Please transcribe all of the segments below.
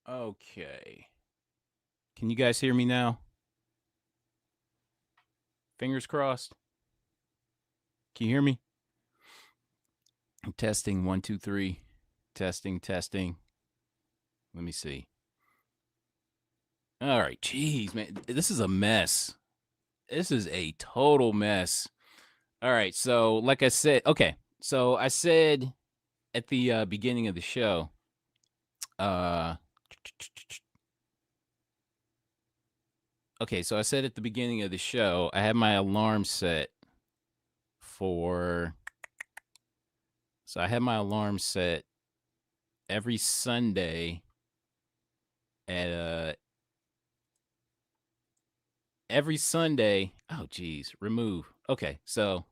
Okay. Can you guys hear me now? Fingers crossed. Can you hear me? Testing one, two, three. Testing, testing. Let me see. All right. Jeez, man. This is a mess. This is a total mess. All right. So, like I said, okay. So, I said at the beginning of the show, uh, okay. So, I said at the beginning of the show, I had my alarm set for. So, I had my alarm set every Sunday at every Sunday. Oh geez, remove. Okay, so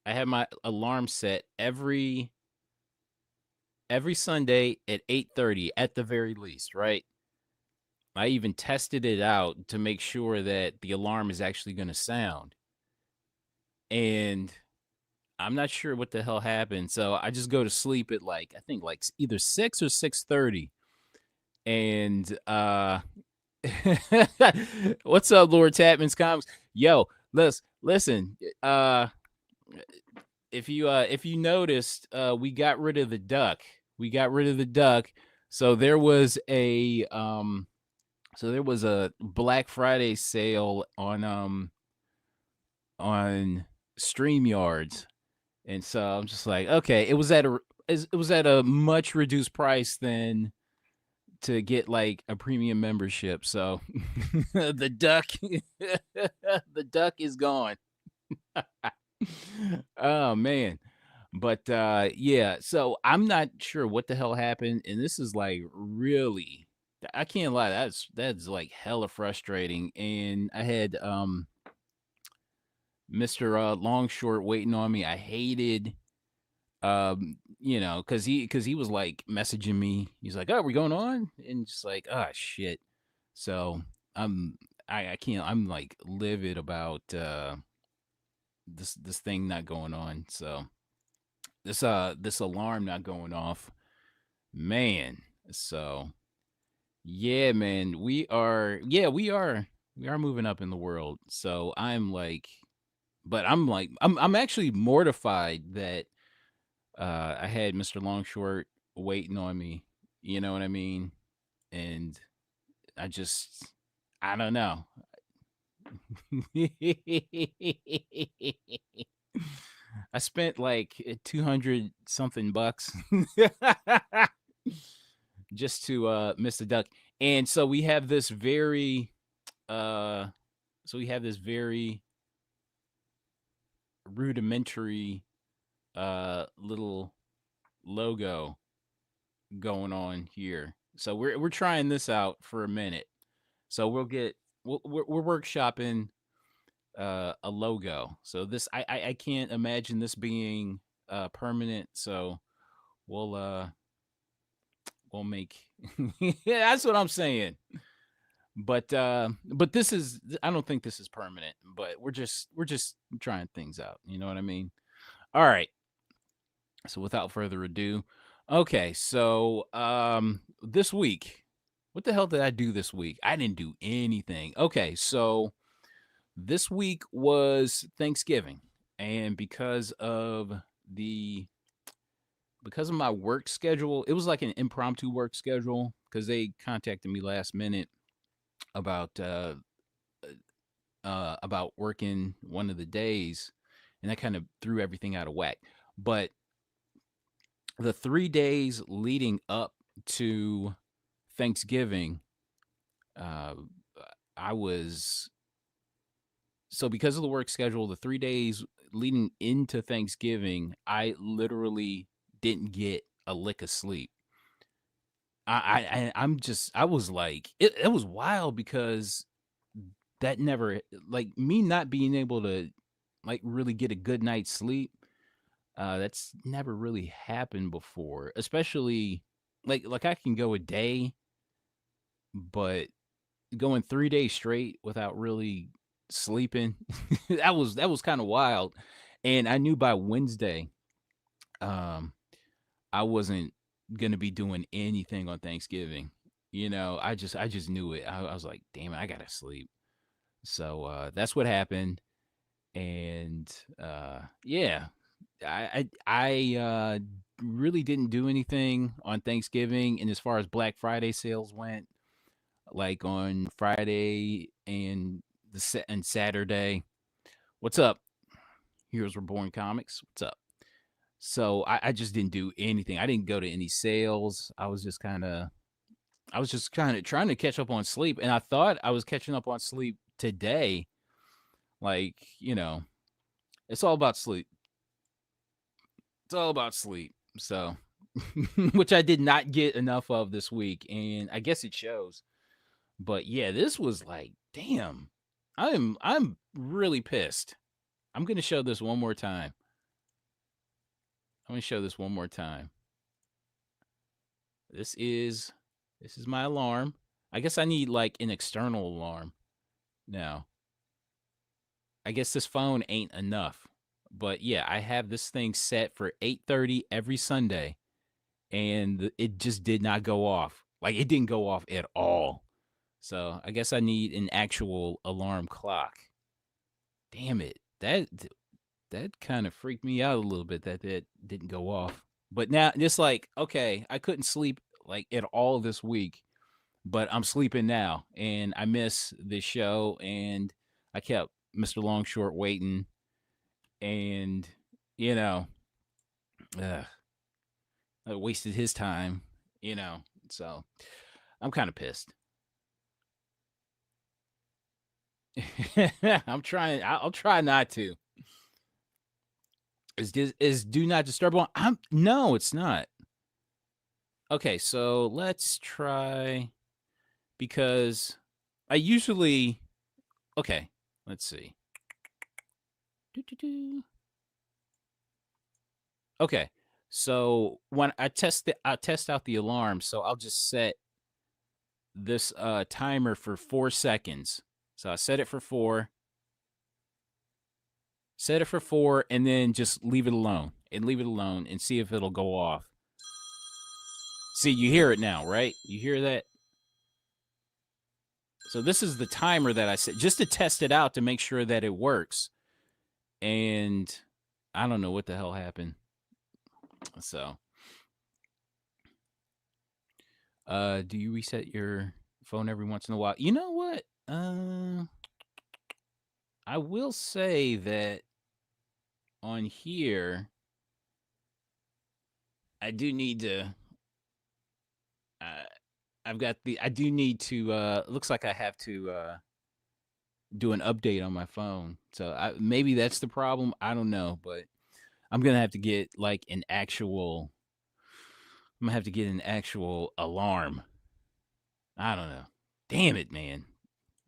I have my alarm set every Sunday at 8:30 at the very least, right? I even tested it out to make sure that the alarm is actually going to sound. And I'm not sure what the hell happened. So I just go to sleep at like I think like either 6 or 6:30. And what's up, Lord Tapman's Comics? Yo, listen. If you noticed, we got rid of the duck. We got rid of the duck. So there was a Black Friday sale on StreamYards, and so I'm just like, okay, it was at a much reduced price than to get like a premium membership. So the duck the duck is gone. Oh man. But yeah, so I'm not sure what the hell happened, and this is like really, I can't lie, that's like hella frustrating. And I had Mr. Long Short waiting on me. I hated because he was like messaging me. He's like, "Oh, we're going on," and just like, "Ah, shit." So I'm I can't. I'm like livid about this thing not going on. So this alarm not going off, man. So yeah, man, we are moving up in the world. So I'm like, but I'm actually mortified that I had Mr. Longshort waiting on me. You know what I mean? And I just, I don't know. I spent like 200 something bucks just to miss the duck. And so we have this very uh very rudimentary little logo going on here. So we're trying this out for a minute. So we're workshopping a logo. So this I can't imagine this being permanent. So we'll uh we'll make yeah, that's what I'm saying. But this is, I don't think this is permanent, but we're just trying things out. You know what I mean? All right. So without further ado, okay, so this week, what the hell did I do this week? I didn't do anything. Okay, so this week was Thanksgiving, and the because of my work schedule, it was like an impromptu work schedule because they contacted me last minute about about working one of the days, and that kind of threw everything out of whack. But the 3 days leading up to Thanksgiving, uh, I was so because of the work schedule, the 3 days leading into Thanksgiving, I literally didn't get a lick of sleep. I was like, it was wild because that never, like, me not being able to like really get a good night's sleep. That's never really happened before, especially like I can go a day, but going 3 days straight without really sleeping, that was kind of wild. And I knew by Wednesday, um, I wasn't gonna be doing anything on Thanksgiving. I just knew it. I was like, damn it, I gotta sleep. So that's what happened. And yeah, I really didn't do anything on Thanksgiving. And as far as Black Friday sales went, like on Friday and and Saturday. What's up? Heroes Were Born Comics. What's up? So I just didn't do anything. I didn't go to any sales. I was just kind of trying to catch up on sleep, and I thought I was catching up on sleep today. Like, it's all about sleep. It's all about sleep. So, which I did not get enough of this week, and I guess it shows. But yeah, this was like, damn. I'm really pissed. I'm gonna show this one more time. I'm gonna show this one more time. This is this is my alarm. I guess I need like an external alarm now. I guess this phone ain't enough. But yeah, I have this thing set for 8:30 every Sunday, and it just did not go off. Like it didn't go off at all. So, I guess I need an actual alarm clock. Damn it. That kind of freaked me out a little bit that it didn't go off. But now just like, okay, I couldn't sleep like at all this week, but I'm sleeping now and I miss this show and I kept Mr. Longshort waiting and you know, ugh, I wasted his time. So I'm kind of pissed. I'm trying. I'll try not to. Is do not disturb on? I'm no, it's not. Okay, so let's try because I usually okay. Let's see. Doo-doo-doo. Okay, so when I test out the alarm. So I'll just set this timer for 4 seconds. So I set it for 4, and then just leave it alone and see if it'll go off. See, you hear it now, right? You hear that? So this is the timer that I set just to test it out to make sure that it works. And I don't know what the hell happened. So, do you reset your phone every once in a while? You know what? I will say that on here, I do need to. Uh, I do need to. Looks like I have to do an update on my phone. So maybe that's the problem. I don't know, but I'm gonna have to get like an actual. I'm gonna have to get an actual alarm. I don't know. Damn it, man.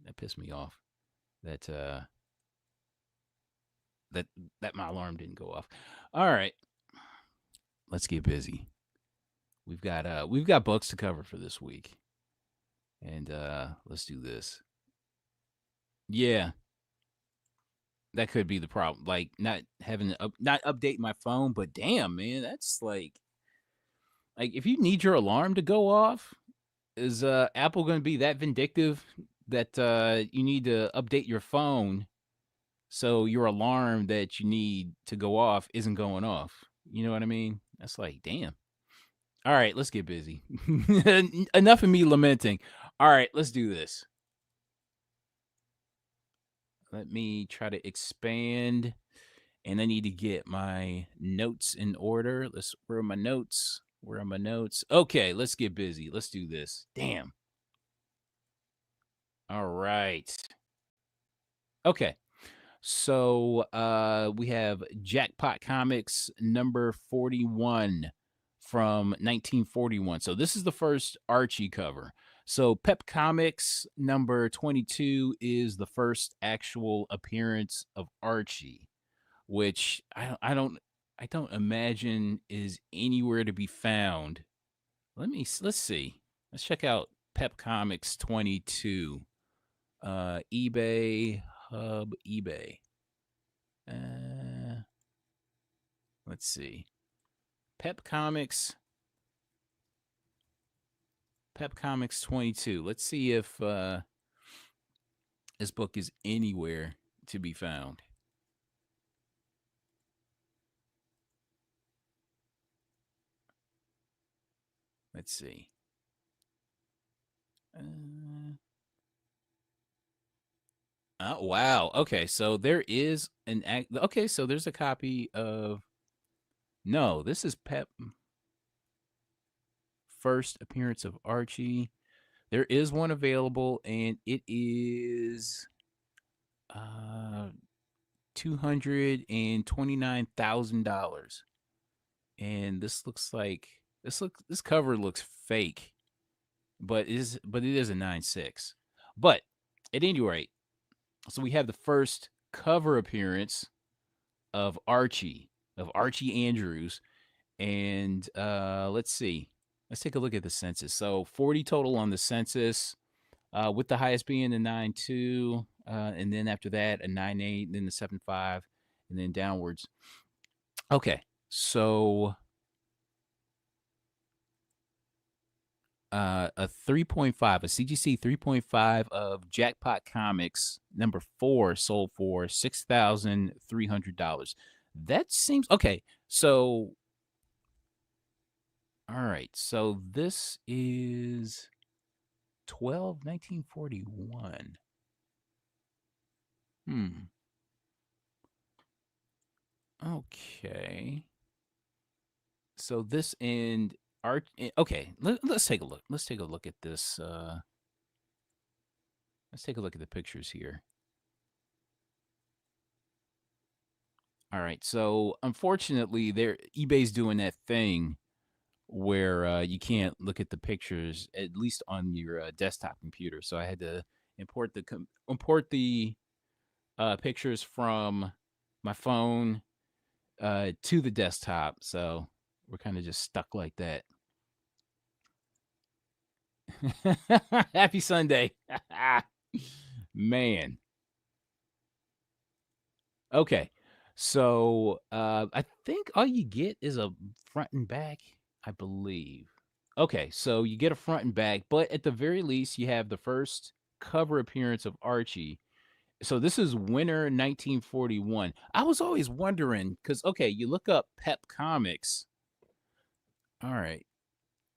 That pissed me off. That that that my alarm didn't go off. All right, let's get busy. We've got books to cover for this week, and let's do this. Yeah, that could be the problem. Like not having not update my phone, but damn, man, that's like if you need your alarm to go off, is Apple going to be that vindictive that you need to update your phone so your alarm that you need to go off isn't going off? You know what I mean? That's like, damn. All right, let's get busy. Enough of me lamenting. All right, let's do this. Let me try to expand, and I need to get my notes in order. Where are my notes? Where are my notes? Okay, let's get busy. Let's do this. Damn. All right. Okay. So we have Jackpot Comics number 41 from 1941. So this is the first Archie cover. So Pep Comics number 22 is the first actual appearance of Archie, which I don't imagine is anywhere to be found. Let's see. Let's check out Pep Comics 22. eBay, Hub, eBay. Uh, let's see. Pep Comics Pep Comics 22. Let's see if this book is anywhere to be found. Let's see. Oh wow. Okay, so there is an act. Okay, so there's a copy of. No, this is Pep first appearance of Archie. There is one available, and it is uh $229,000. And this looks like this cover looks fake, but it is a 9.6. But at any rate, so we have the first cover appearance of Archie Andrews, and let's see. Let's take a look at the census. So 40 total on the census, with the highest being the 9.2, and then after that a 9.8, then the 7.5, and then downwards. Okay, so a 3.5, a CGC 3.5 of Jackpot Comics number 4 sold for $6,300. That seems okay. So, all right. So this is 1941. Okay. So this and art. Okay. Let's take a look. Let's take a look at this. Let's take a look at the pictures here. All right. So unfortunately, eBay's doing that thing where you can't look at the pictures, at least on your desktop computer. So I had to import the pictures from my phone to the desktop. So we're kind of just stuck like that. Happy Sunday. Man. Okay. So I think all you get is a front and back, I believe. Okay, so you get a front and back, but at the very least, you have the first cover appearance of Archie. So this is winter 1941. I was always wondering because okay, you look up Pep Comics. All right,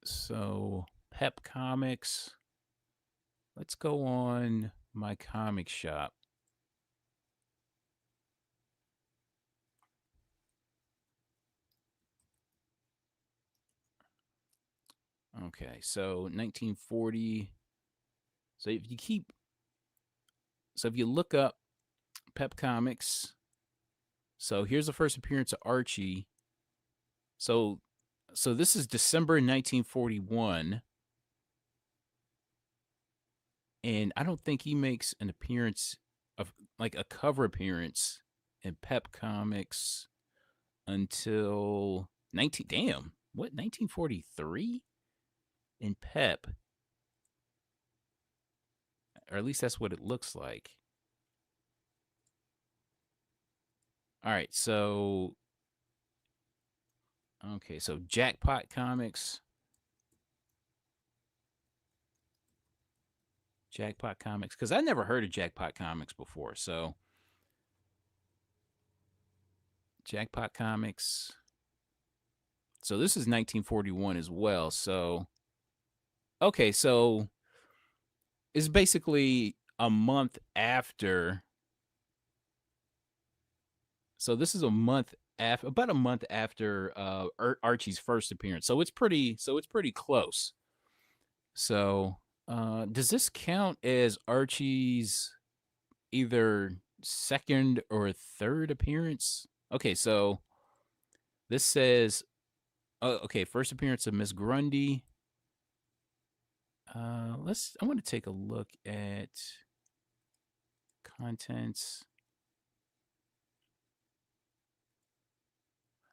so Pep Comics. Let's go on my comic shop. Okay, so 1940. So if you look up Pep Comics, so here's the first appearance of Archie. So this is December 1941, and I don't think he makes an appearance of like a cover appearance in Pep Comics until 1943 in Pep, or at least that's what it looks like. All right, so okay, so Jackpot Comics. Jackpot Comics, because I never heard of Jackpot Comics before. So Jackpot Comics. So this is 1941 as well. So okay, so it's basically a month after. So this is a month after, about a month after Archie's first appearance. So it's pretty close. So does this count as Archie's either second or third appearance? Okay, so this says, okay, first appearance of Miss Grundy. I want to take a look at contents.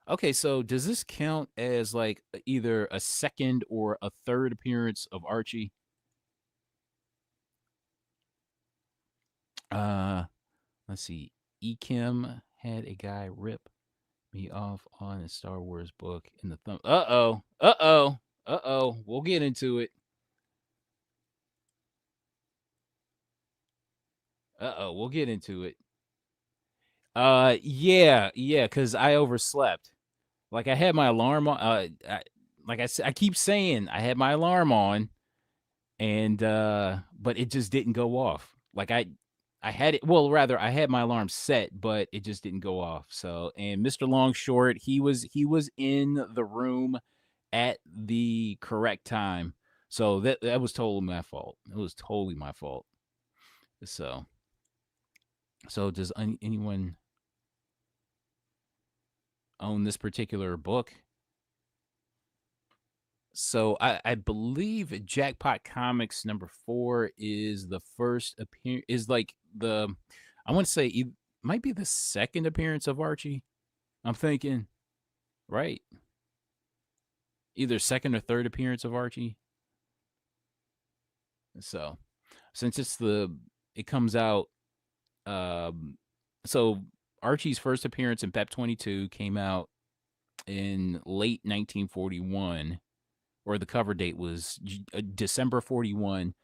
Okay, so does this count as like either a second or a third appearance of Archie? Let's see. Ekim had a guy rip me off on a Star Wars book in the thumb. Uh oh. We'll get into it. We'll get into it. Yeah, because I overslept. Like I had my alarm on. I keep saying I had my alarm on, and but it just didn't go off. Like I had it. Well, rather, I had my alarm set, but it just didn't go off. So, and Mr. Longshort, he was in the room at the correct time. So that was totally my fault. It was totally my fault. So does anyone own this particular book? So I believe Jackpot Comics #4 is the first appearance. Is like the I want to say it might be the second appearance of Archie. I'm thinking right, either second or third appearance of Archie. So since it comes out, um, so Archie's first appearance in PEP 22 came out in late 1941, or the cover date was December 41,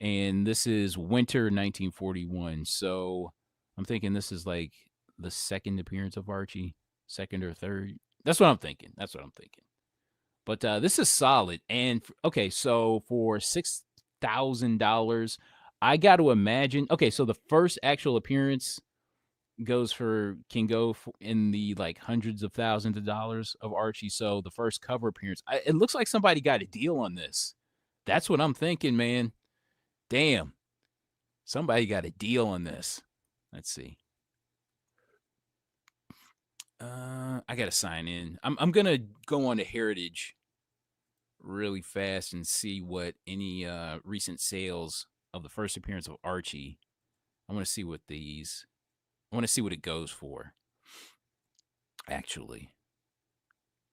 and this is winter 1941. So I'm thinking this is like the second appearance of Archie, second or third. That's what I'm thinking. That's what I'm thinking. But this is solid. And okay, so for $6,000, I got to imagine. Okay, so the first actual appearance can go in the like hundreds of thousands of dollars of Archie. So the first cover appearance, it looks like somebody got a deal on this. That's what I'm thinking, man. Damn, somebody got a deal on this. Let's see. I gotta sign in. I'm gonna go on to Heritage really fast and see what any recent sales of the first appearance of Archie. I want to see what these. I want to see what it goes for. Actually,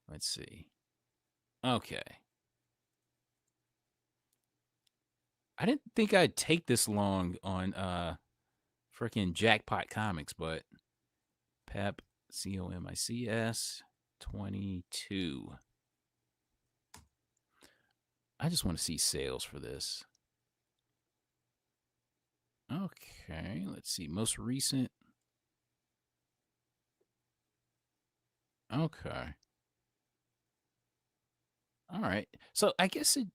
let's see. Okay. I didn't think I'd take this long on freaking Jackpot Comics, but Pep COMICS 22. I just want to see sales for this. Okay, let's see. Most recent. Okay. All right. So I guess it.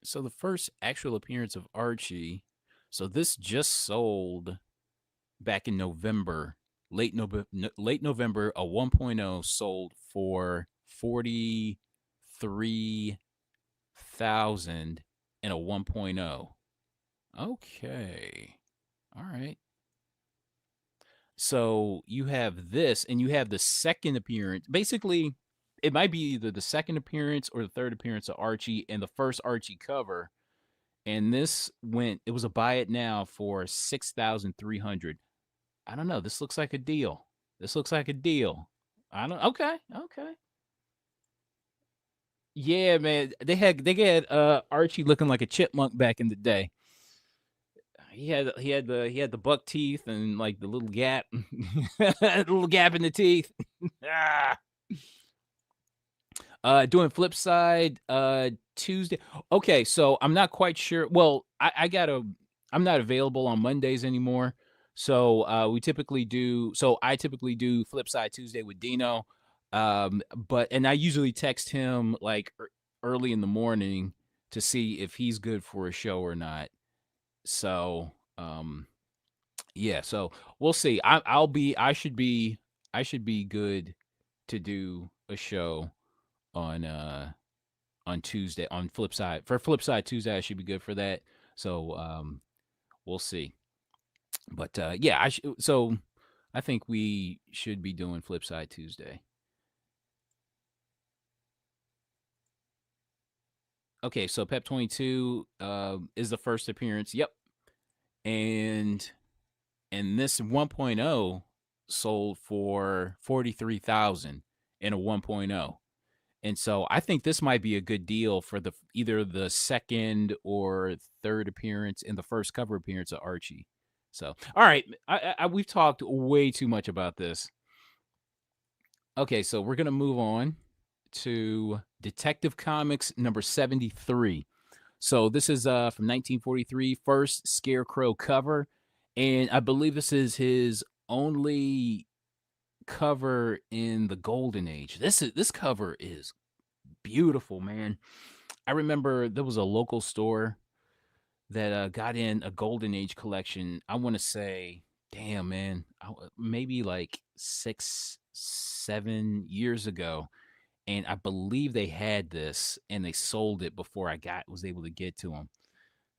So the first actual appearance of Archie. So this just sold back in November, late November. A 1.0 sold for 43,000 and a 1.0. Okay. All right. So you have this, and you have the second appearance. Basically, it might be either the second appearance or the third appearance of Archie and the first Archie cover. And this went, it was a buy it now for 6,300. I don't know. This looks like a deal. This looks like a deal. I don't, okay. Okay. Yeah, man. They had Archie looking like a chipmunk back in the day. He had the buck teeth and like the little gap, little gap in the teeth. Ah. Doing flip side Tuesday. Okay, so I'm not quite sure. Well, I gotta. I'm not available on Mondays anymore. So I typically do flip side Tuesday with Dino. But I usually text him like early in the morning to see if he's good for a show or not. So yeah, so we'll see. I should be good to do a show on Tuesday on Flipside Tuesday. I should be good for that. So we'll see. But yeah, so I think we should be doing Flipside Tuesday. Okay, so Pep 22 is the first appearance. Yep. And this 1.0 sold for 43,000 in a 1.0. And so I think this might be a good deal for either the second or third appearance and the first cover appearance of Archie. So, all right, we've talked way too much about this. Okay, so we're gonna move on to Detective Comics #73. So this is from 1943, first Scarecrow cover, And I believe this is his only cover in the golden age. This cover is beautiful, man. I remember there was a local store that got in a golden age collection. I want to say, damn, man, maybe like 6, 7 years ago, and I believe they had this and they sold it before I got was able to get to them.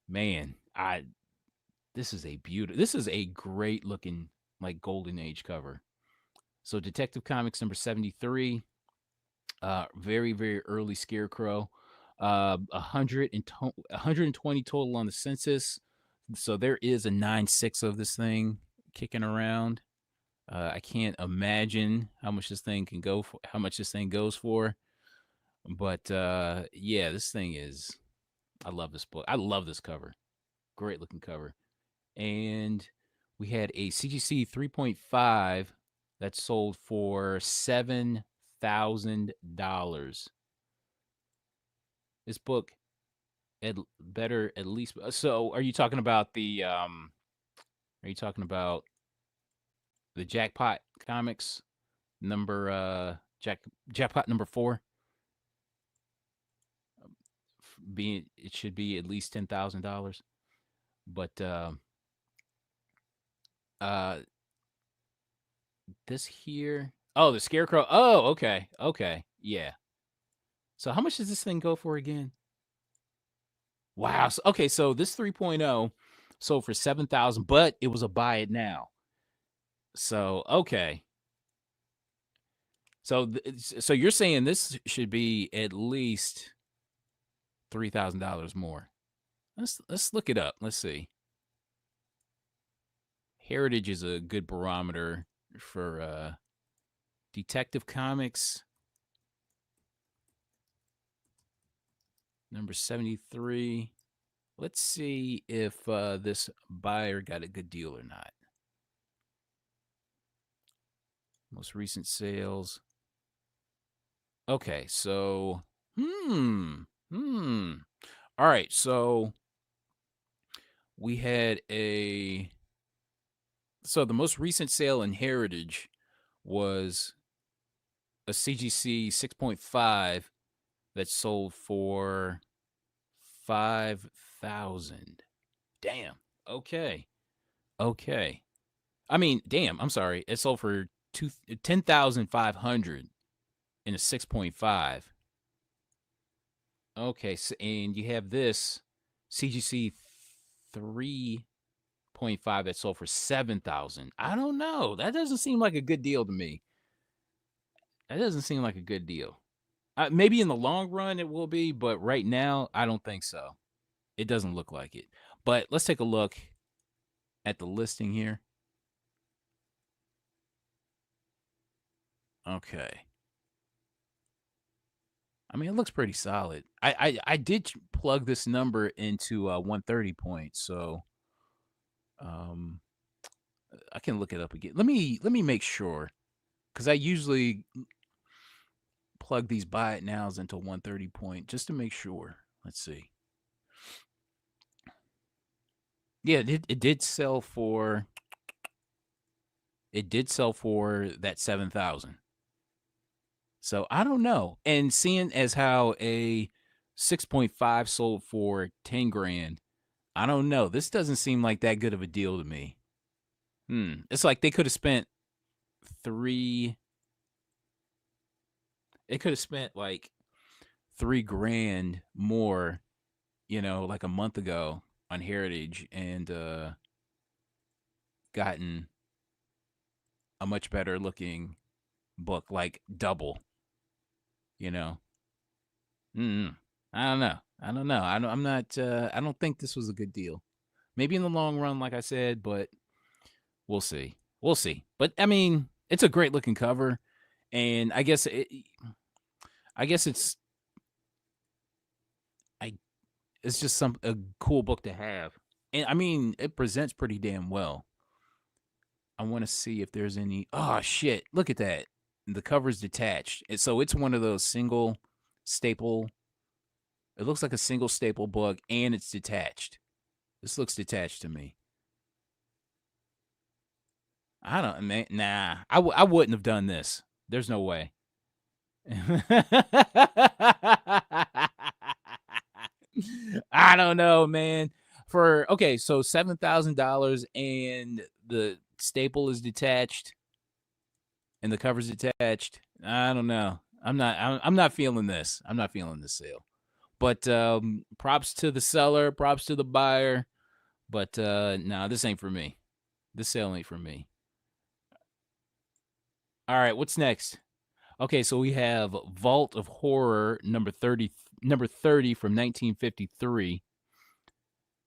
Man, I this is a beautiful. This is a great looking like golden age cover. So Detective Comics number 73, very very early Scarecrow, 120 total on the census. So there is a 9.6 of this thing kicking around. I can't imagine how much this thing can go for, how much this thing goes for. But yeah, this thing is. I love this book. I love this cover. Great looking cover. And we had a CGC 3.5 that sold for $7,000. This book better at least. So, are you talking about the? Are you talking about the Jackpot Comics number? Jackpot number 4. Being it should be at least $10,000. But uh, this here. Oh, the Scarecrow. Oh, okay, okay, yeah. So how much does this thing go for again? Wow. So, okay, so this 3.0 sold for 7,000, but it was a buy it now. So okay. So so you're saying this should be at least $3,000 more. Let's look it up. Let's see. Heritage is a good barometer for Detective Comics number 73. Let's see if this buyer got a good deal or not. Most recent sales. Okay, so all right, so we had the most recent sale in Heritage was a CGC 6.5 that sold for 5,000. Damn. Okay. Okay. I mean, damn, I'm sorry. It sold for 10,500 in a 6.5. Okay, so, and you have this CGC 3.5 that sold for 7,000. I don't know. That doesn't seem like a good deal to me. That doesn't seem like a good deal. Maybe in the long run it will be, but right now I don't think so. It doesn't look like it. But let's take a look at the listing here. Okay. I mean, it looks pretty solid. I did plug this number into 130 points, so um I can look it up again. Let me make sure because I usually plug these buy it nows into 130 point just to make sure. Let's see. Yeah, it did sell for that 7,000. So I don't know. And seeing as how a 6.5 sold for 10 grand, I don't know. This doesn't seem like that good of a deal to me. It's like they could have spent three. They could have spent like 3 grand more, like a month ago on Heritage and gotten a much better looking book, like double. You know. Mm-mm. I don't know. I don't know. I'm not. I don't think this was a good deal. Maybe in the long run, like I said, but we'll see. We'll see. But I mean, it's a great looking cover, and I guess I it's just a cool book to have, and I mean, it presents pretty damn well. I want to see if there's any. Oh shit! Look at that. The cover's detached, so it's one of those single staple. It looks like a single staple book, and it's detached. This looks detached to me. I don't, man. Nah, I wouldn't have done this. There's no way. I don't know, man. For okay, so $7,000 and the staple is detached and the cover's detached. I don't know. I'm not feeling this. I'm not feeling this sale. But props to the seller, props to the buyer. But nah, this ain't for me. This sale ain't for me. All right, what's next? Okay, so we have Vault of Horror number 30 from 1953.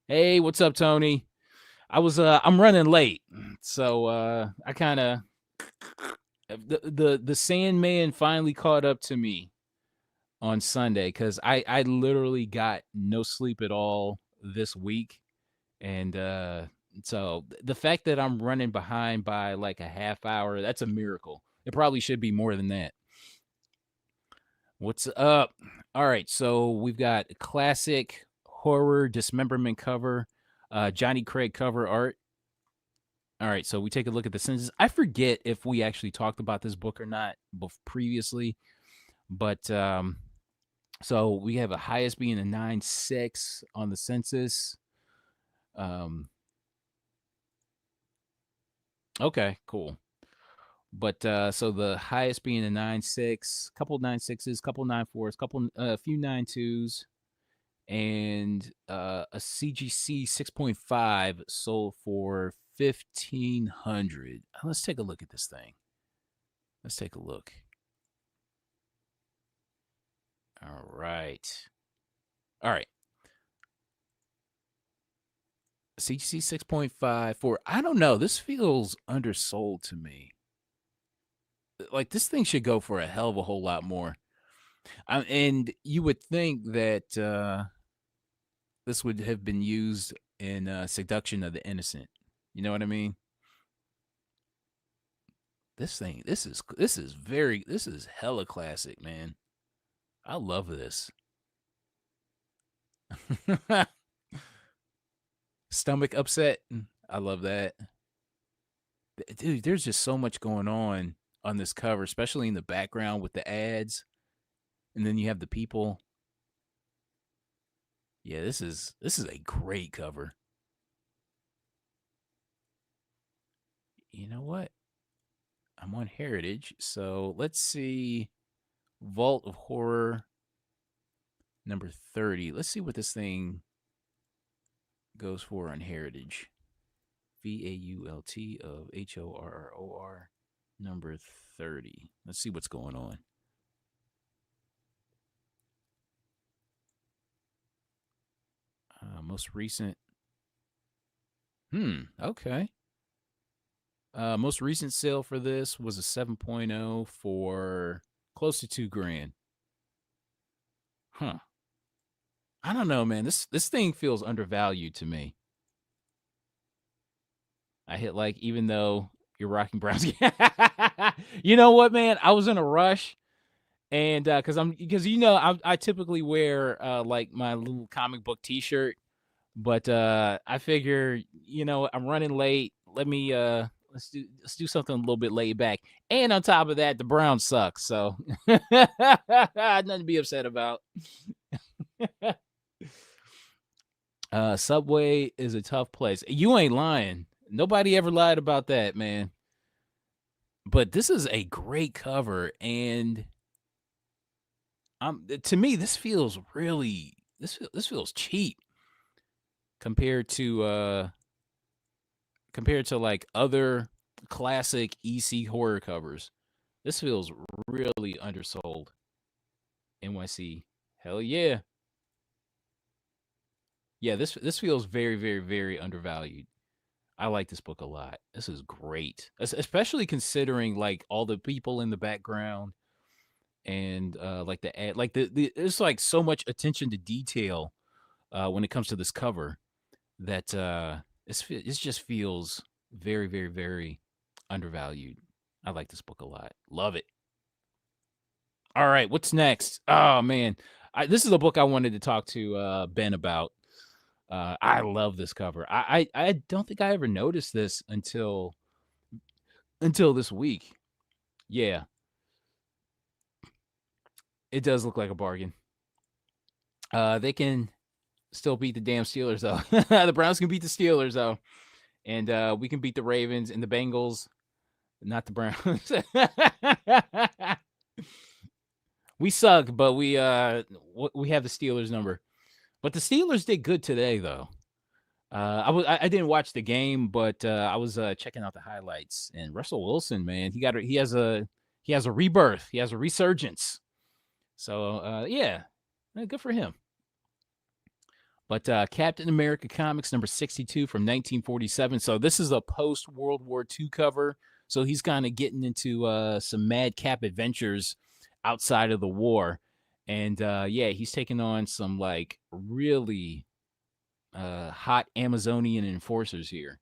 Hey, what's up, Tony? I'm running late. So I kind of the Sandman finally caught up to me on Sunday cuz I literally got no sleep at all this week, and so the fact that I'm running behind by like a half hour, that's a miracle. It probably should be more than that. What's up? All right, so we've got a classic horror dismemberment cover, Johnny Craig cover art. All right, so we take a look at the census. I forget if we actually talked about this book or not previously, but so we have a highest being a 9.6 on the census. Okay, cool. But so the highest being a 9.6, couple 9.6s, couple 9.4s, couple a few 9.2s, and a CGC 6.5 sold for 1,500. Let's take a look at this thing. Let's take a look. All right. All right. CGC 6.5 for, I don't know, this feels undersold to me. Like this thing should go for a hell of a whole lot more. And you would think that this would have been used in Seduction of the Innocent. You know what I mean? This thing, this is hella classic, man. I love this. Stomach upset. I love that. Dude, there's just so much going on this cover, especially in the background with the ads. And then you have the people. Yeah, this is a great cover. You know what? I'm on Heritage, so let's see Vault of Horror number 30. Let's see what this thing goes for on Heritage. VAULT of HORROR number 30. Let's see what's going on. Most recent. Okay. Most recent sale for this was a 7.0 for close to $2,000. Huh. I don't know, man. This thing feels undervalued to me. I hit like, even though you're rocking Browns. You know what, man? I was in a rush, and because I typically wear like my little comic book T-shirt, but I figure I'm running late. Let me let's do something a little bit laid back. And on top of that, the Browns suck, so nothing to be upset about. Subway is a tough place. You ain't lying. Nobody ever lied about that, man. But this is a great cover, and to me, this feels really this feels cheap compared to like other classic EC horror covers. This feels really undersold. NYC, hell yeah, yeah. This feels very, very, very undervalued. I like this book a lot. This is great, especially considering like all the people in the background and like the ad, like the there's like so much attention to detail when it comes to this cover that it just feels very, very, very undervalued. I like this book a lot. Love it. All right, what's next? Oh man, this is a book I wanted to talk to Ben about. I love this cover. I don't think I ever noticed this until until this week. Yeah, it does look like a bargain. They can still beat the damn Steelers though. The Browns can beat the Steelers though, and we can beat the Ravens and the Bengals, not the Browns. We suck, but we have the Steelers number. But the Steelers did good today though. I didn't watch the game, but I was checking out the highlights. And Russell Wilson, man, he has a rebirth. He has a resurgence. So yeah, good for him. But Captain America Comics number 62 from 1947. So this is a post World War II cover. So he's kind of getting into some madcap adventures outside of the war. And yeah, he's taking on some like really hot Amazonian enforcers here.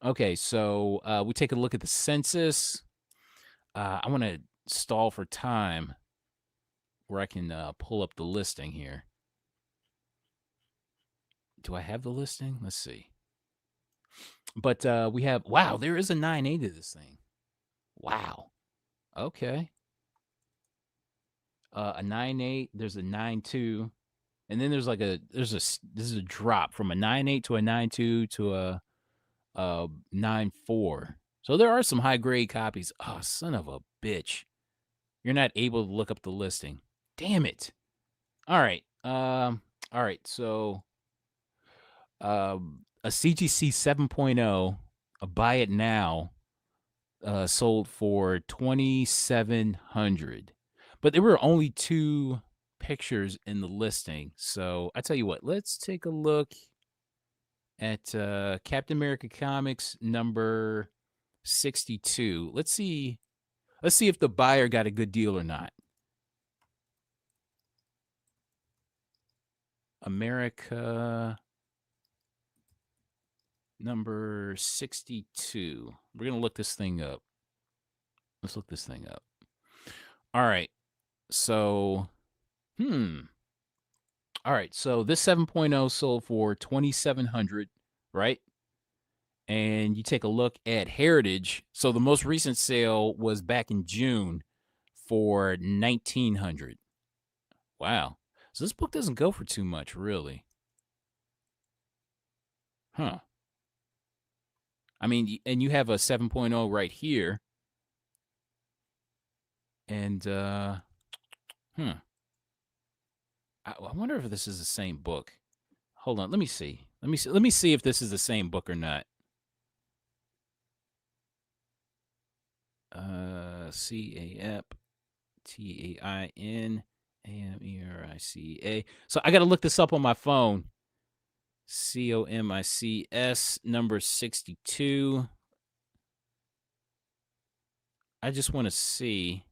Okay, so we take a look at the census. I want to stall for time where I can pull up the listing here. Do I have the listing? Let's see. But we have, wow, there is a 9.8 to this thing. Wow. Okay. A 9.8, there's a 9.2, and then this is a drop from a 9.8 to a 9.2 to a 9.4. So there are some high grade copies. Oh, son of a bitch. You're not able to look up the listing. Damn it. All right. All right. So a CGC 7.0, a buy it now, sold for $2,700. But there were only 2 pictures in the listing. So I tell you what, let's take a look at Captain America Comics number 62. Let's see if the buyer got a good deal or not. America number 62. We're going to look this thing up. Let's look this thing up. All right. So, all right. So this 7.0 sold for $2,700, right? And you take a look at Heritage. So the most recent sale was back in June for $1,900. Wow. So this book doesn't go for too much, really. Huh. I mean, and you have a 7.0 right here. And I wonder if this is the same book. Hold on, let me see. Let me see if this is the same book or not. CAPTAINAMERICA. So I got to look this up on my phone. COMICS number 62. I just want to see.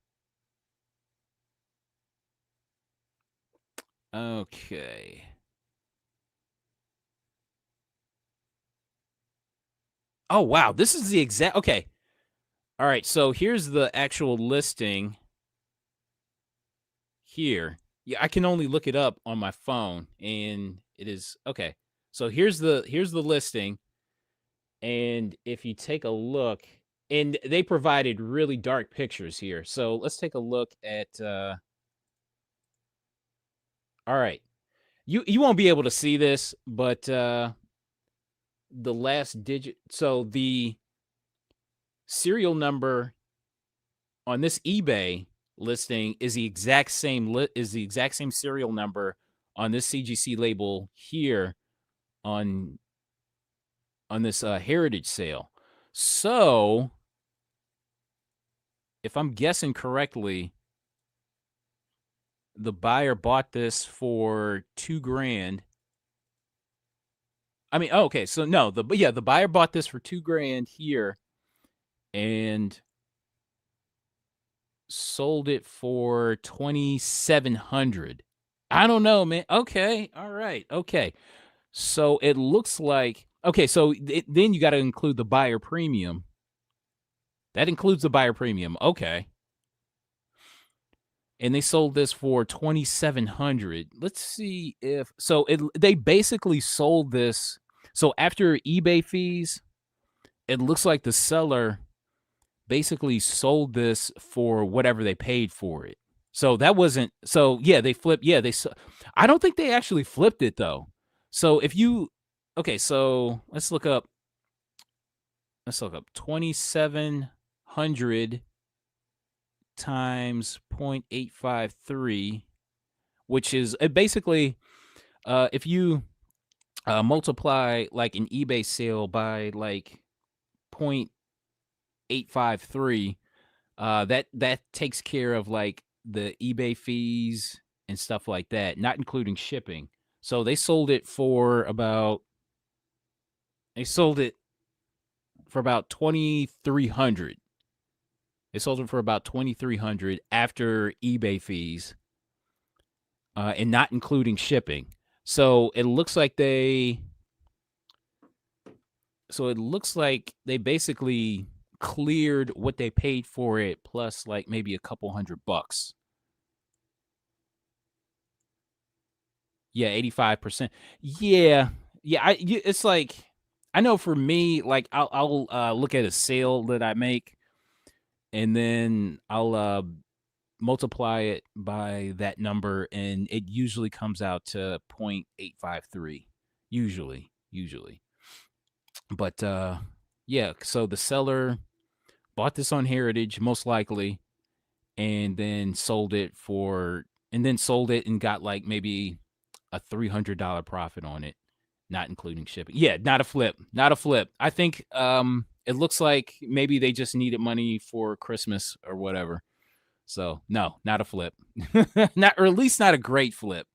Okay. Oh, wow. This is the exact. Okay. All right. So here's the actual listing here. Yeah, I can only look it up on my phone, and it is okay. So here's the listing, and if you take a look, and they provided really dark pictures here. So let's take a look at. All right, you won't be able to see this, but the last digit. So the serial number on this eBay listing is the exact same serial number on this CGC label here on this Heritage sale. So if I'm guessing correctly, the buyer bought this for $2,000. I mean, okay, so no, the buyer bought this for $2,000 here and sold it for $2,700. I don't know, man. Okay, all right, okay. So it looks like so then you got to include the buyer premium. That includes the buyer premium. Okay. And they sold this for $2,700. Let's see if they basically sold this. So after eBay fees, it looks like the seller basically sold this for whatever they paid for it. So that wasn't so yeah, they flipped yeah, I don't think they actually flipped it though. So if you okay, so let's look up 2700 times 0.853, which is basically if you multiply like an eBay sale by like 0.853, that takes care of like the eBay fees and stuff like that, not including shipping. So they sold it for about 2300. They sold it for about 2300 after eBay fees, and not including shipping. So it looks like they basically cleared what they paid for it plus like maybe a couple $100. Yeah, 85%. Yeah. Yeah, it's like I know for me like I'll look at a sale that I make and then I'll multiply it by that number and it usually comes out to 0.853 usually. But yeah, so the seller bought this on Heritage most likely and then sold it and got like maybe a $300 profit on it, not including shipping. Yeah, not a flip. Not a flip. I think it looks like maybe they just needed money for Christmas or whatever. So, no, not a flip. Not or at least not a great flip.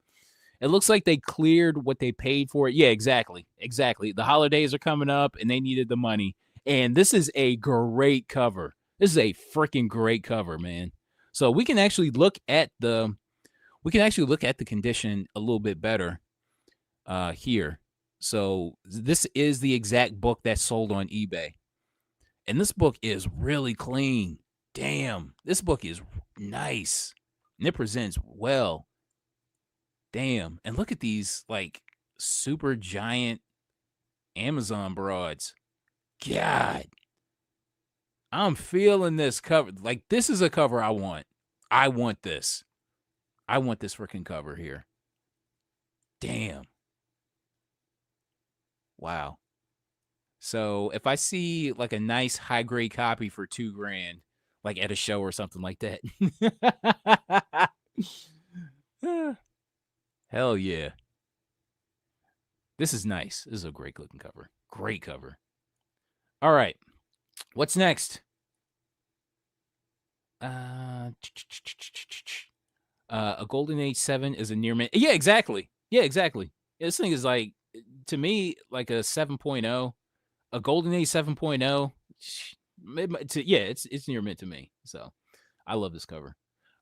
It looks like they cleared what they paid for it. Yeah, exactly. Exactly. The holidays are coming up and they needed the money. And this is a great cover. This is a freaking great cover, man. So we can actually look at the condition a little bit better here. So this is the exact book that sold on eBay. And this book is really clean. Damn. This book is nice. And it presents well. Damn. And look at these like super giant Amazon broads. God. I'm feeling this cover. Like this is a cover I want. I want this. I want this freaking cover here. Damn. Wow. So if I see like a nice high grade copy for $2,000, like at a show or something like that. Hell yeah. This is nice. This is a great looking cover. Great cover. All right. What's next? A Golden Age 7 is a near mint. Yeah, exactly. Yeah, exactly. This thing is like, to me, like a 7.0. A Golden Age 7.0. Yeah, it's near mint to me. So I love this cover.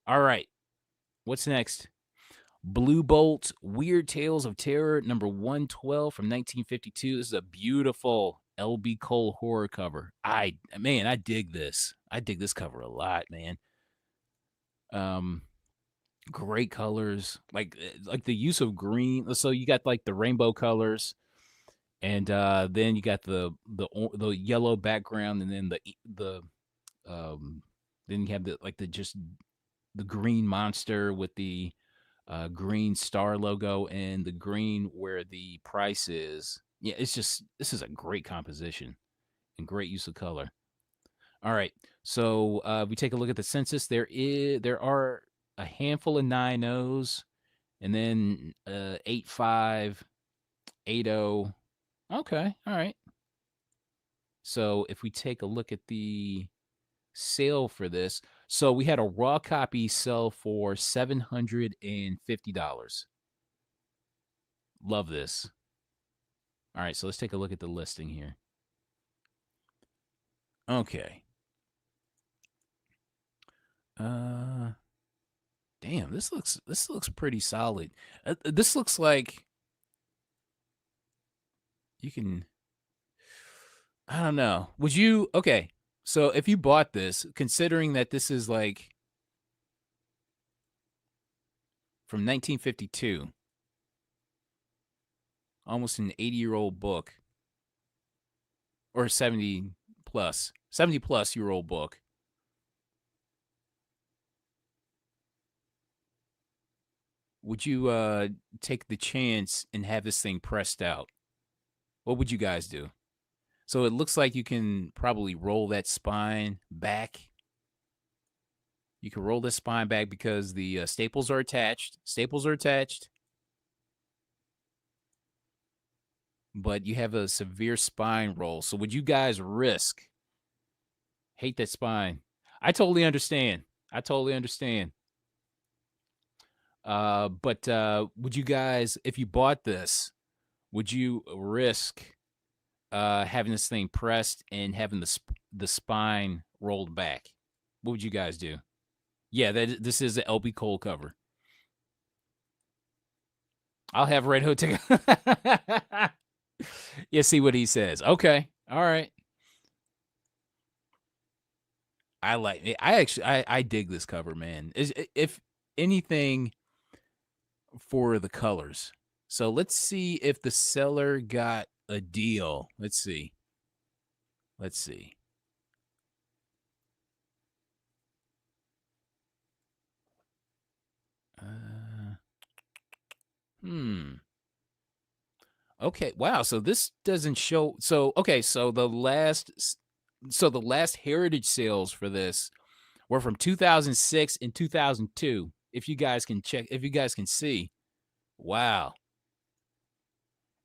All right. What's next? Blue Bolt, Weird Tales of Terror, number 112 from 1952. This is a beautiful L.B. Cole horror cover. I dig this. I dig this cover a lot, man. Great colors, like the use of green. So you got like the rainbow colors, and then you got the yellow background, and then then you have the green monster with the green star logo and the green where the price is. Yeah, this is a great composition and great use of color. All right, so we take a look at the census. There are a handful of 9-0s, and then 8-5, 8-0. Okay, all right. So if we take a look at the sale for this, so we had a raw copy sell for $750. Love this. All right, so let's take a look at the listing here. Okay. Damn, this looks pretty solid. This looks like you can. I don't know. Would you? Okay, so if you bought this, considering that this is like from 1952, almost an 80-year-old book, or 70 plus, 70 plus year old book. Would you take the chance and have this thing pressed out? What would you guys do? So it looks like you can probably roll that spine back. You can roll this spine back because the staples are attached. Staples are attached. But you have a severe spine roll. So would you guys risk? Hate that spine. I totally understand. I totally understand. But would you guys, if you bought this, would you risk having this thing pressed and having the spine rolled back? What would you guys do? Yeah, this is an LB Cole cover. I'll have Red Hood take. Yeah, see what he says. Okay, all right. I like it. I dig this cover, man. If anything, for the colors. So let's see if the seller got a deal. Let's see. Let's see. Okay. Wow. So this doesn't show. So okay. So the last heritage sales for this were from 2006 and 2002. If you guys can check, if you guys can see, wow.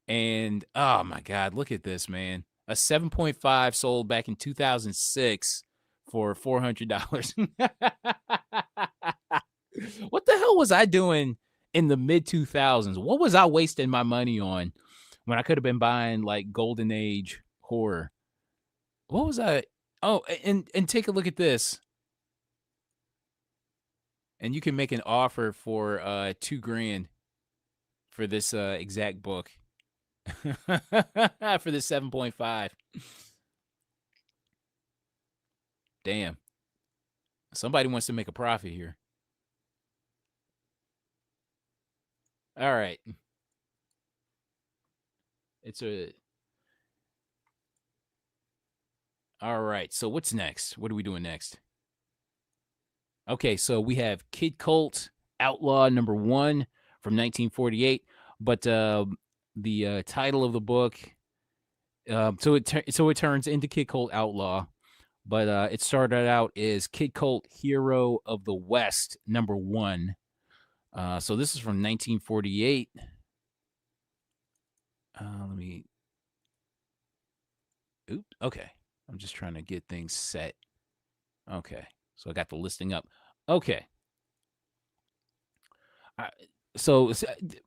And oh my God, look at this, man. A 7.5 sold back in 2006 for $400. What the hell was I doing in the mid 2000s? What was I wasting my money on when I could have been buying like golden age horror? What was I? Oh, and take a look at this. And you can make an offer for $2,000 for this exact book. For this 7.5. Damn. Somebody wants to make a profit here. All right. All right. So what's next? What are we doing next? Okay, so we have Kid Colt Outlaw #1 from 1948, but the title of the book, so it turns into Kid Colt Outlaw, but it started out as Kid Colt Hero of the West #1. So this is from 1948. Let me. Okay. I'm just trying to get things set. Okay. So I got the listing up. Okay. So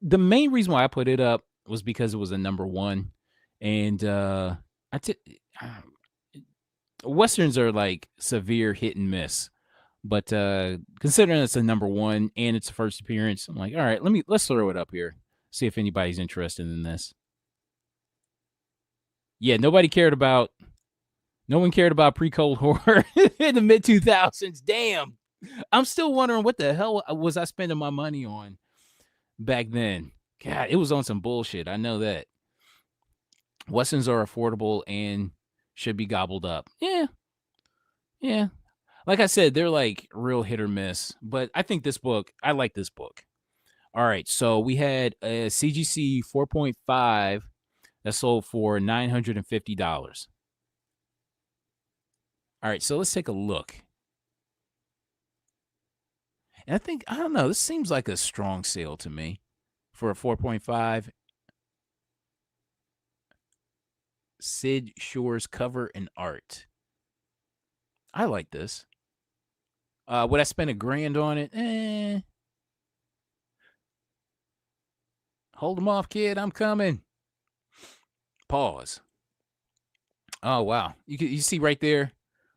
the main reason why I put it up was because it was a #1, and westerns are like severe hit and miss. But considering it's a #1 and it's the first appearance, I'm like, all right, let's throw it up here, see if anybody's interested in this. Yeah, no one cared about pre-Cold horror in the mid 2000s. Damn, I'm still wondering what the hell was I spending my money on back then. God, it was on some bullshit. I know that. Westerns are affordable and should be gobbled up. Yeah. Like I said, they're like real hit or miss. But I think I like this book. All right. So we had a CGC 4.5 that sold for $950. All right. So let's take a look. And I don't know, this seems like a strong sale to me for a 4.5. Sid Shore's cover and art. I like this. Would I spend $1,000 on it? Hold them off, kid. I'm coming. Pause. Oh, wow. You see right there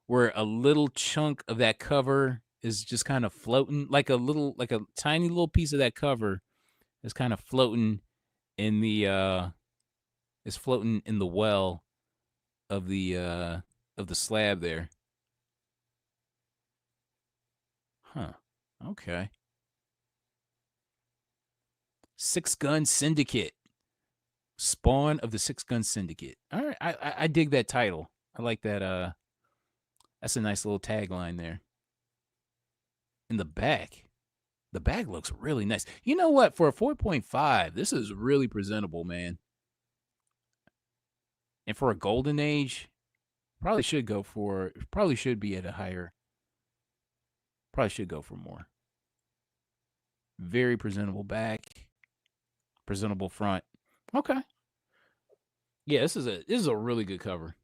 where a little chunk of that cover is just kind of floating, like a tiny little piece of that cover is kind of floating in the well of the slab there. Huh. Okay. Six Gun Syndicate. Spawn of the Six Gun Syndicate. All right. I dig that title. I like that. That's a nice little tagline there. In the back. The bag looks really nice. You know what? For a 4.5, this is really presentable, man. And for a golden age, probably should be at a higher, probably should go for more. Very presentable back, presentable front. Okay. Yeah, this is a really good cover.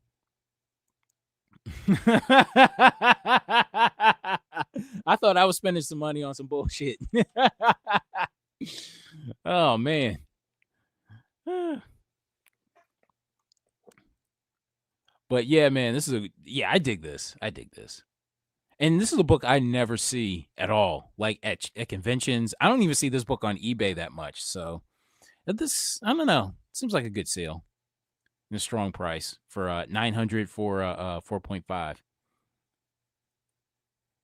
I thought I was spending some money on some bullshit. Oh man. But yeah, man, I dig this. I dig this. And this is a book I never see at all, like at conventions. I don't even see this book on eBay that much. So this, I don't know, seems like a good sale. And a strong price for $900 for 4.5.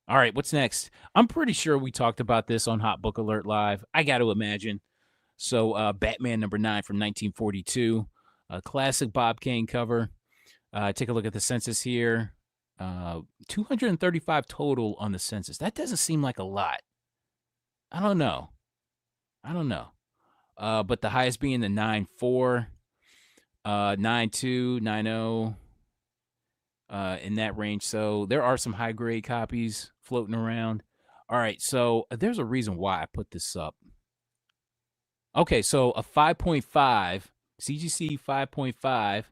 All right, what's next? I'm pretty sure we talked about this on Hot Book Alert Live. I got to imagine. So Batman number 9 from 1942, a classic Bob Kane cover. Take a look at the census here. 235 total on the census. That doesn't seem like a lot. I don't know. But the highest being the 9.4, 9.2, 9.0, in that range. So there are some high grade copies floating around. All right, so there's a reason why I put this up. Okay, so a 5.5, CGC 5.5.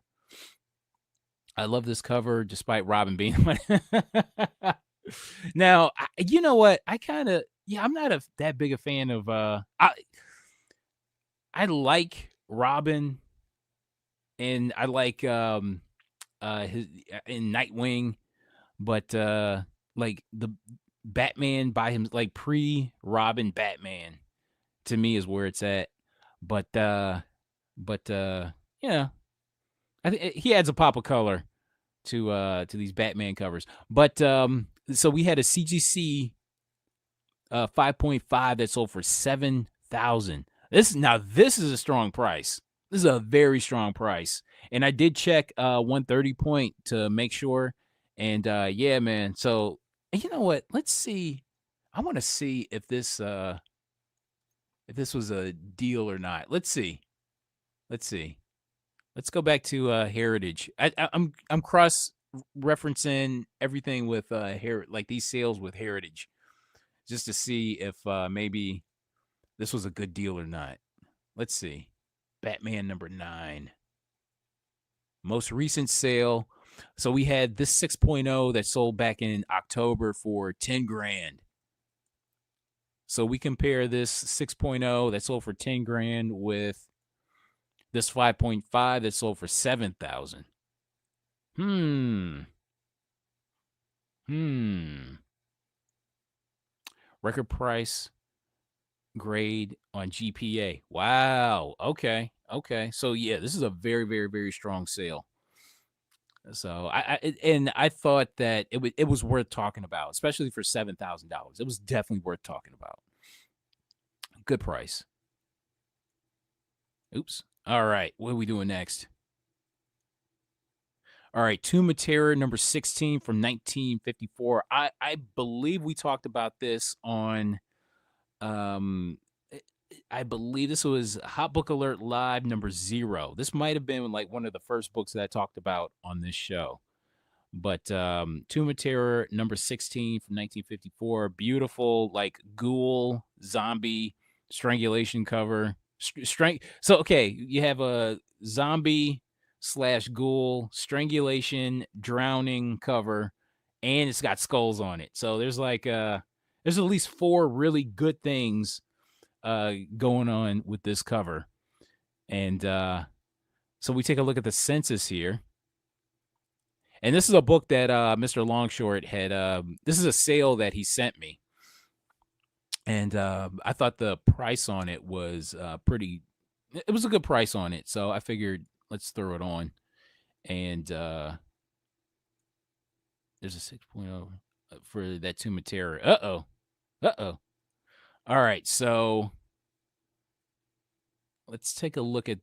I love this cover, despite Robin being Now, you know what? I'm not that big a fan of. I like Robin, and I like his in Nightwing, but like the Batman by him, like pre-Robin Batman, to me is where it's at. But yeah, I think he adds a pop of color to these Batman covers. But so we had a CGC 5.5 that sold for $7,000. This is a strong price. This is a very strong price. And I did check 130 point to make sure. And yeah, man. So you know what? Let's see. I want to see if this was a deal or not. Let's see. Let's go back to Heritage. I'm cross referencing everything with like these sales with Heritage, just to see if maybe this was a good deal or not. Let's see. Batman number 9. Most recent sale. So we had this 6.0 that sold back in October for 10 grand. So we compare this 6.0 that sold for 10 grand with this 5.5 that sold for 7,000. Record price grade on GPA. Wow. Okay. So yeah, this is a very, very, very strong sale. So I thought that it was worth talking about, especially for $7,000. It was definitely worth talking about. Good price. Oops. All right, what are we doing next? All right, Tomb of Terror number 16 from 1954. I believe we talked about this on I believe this was Hot Book Alert Live number 0. This might have been like one of the first books that I talked about on this show. But Tomb of Terror number 16 from 1954. Beautiful, like ghoul, zombie, strangulation cover. So, okay, you have a zombie / ghoul, strangulation, drowning cover, and it's got skulls on it. So there's like there's at least 4 really good things going on with this cover. And so we take a look at the census here. And this is a book that Mr. Longshort had. This is a sale that he sent me. And I thought the price on it was pretty. It was a good price on it. So I figured let's throw it on. And there's a 6.0 for that Tomb of Terror. Uh-oh. All right. So let's take a look at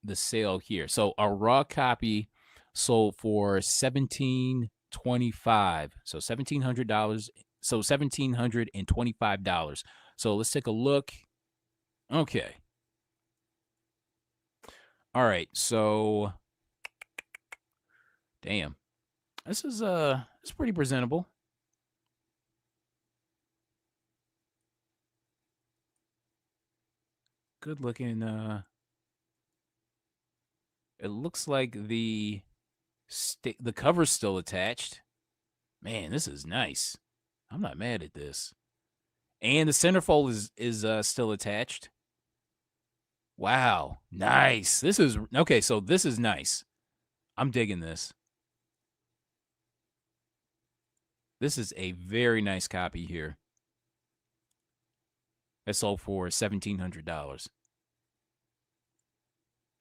the sale here. So a raw copy sold for $1,725. So $1,700. So $1,725. So let's take a look. Okay. All right. So damn. This is it's pretty presentable. Good looking. It looks like the cover's still attached. Man, this is nice. I'm not mad at this. And the centerfold is still attached. Wow, nice. This is okay. So this is nice. I'm digging this. This is a very nice copy here. It sold for $1,700.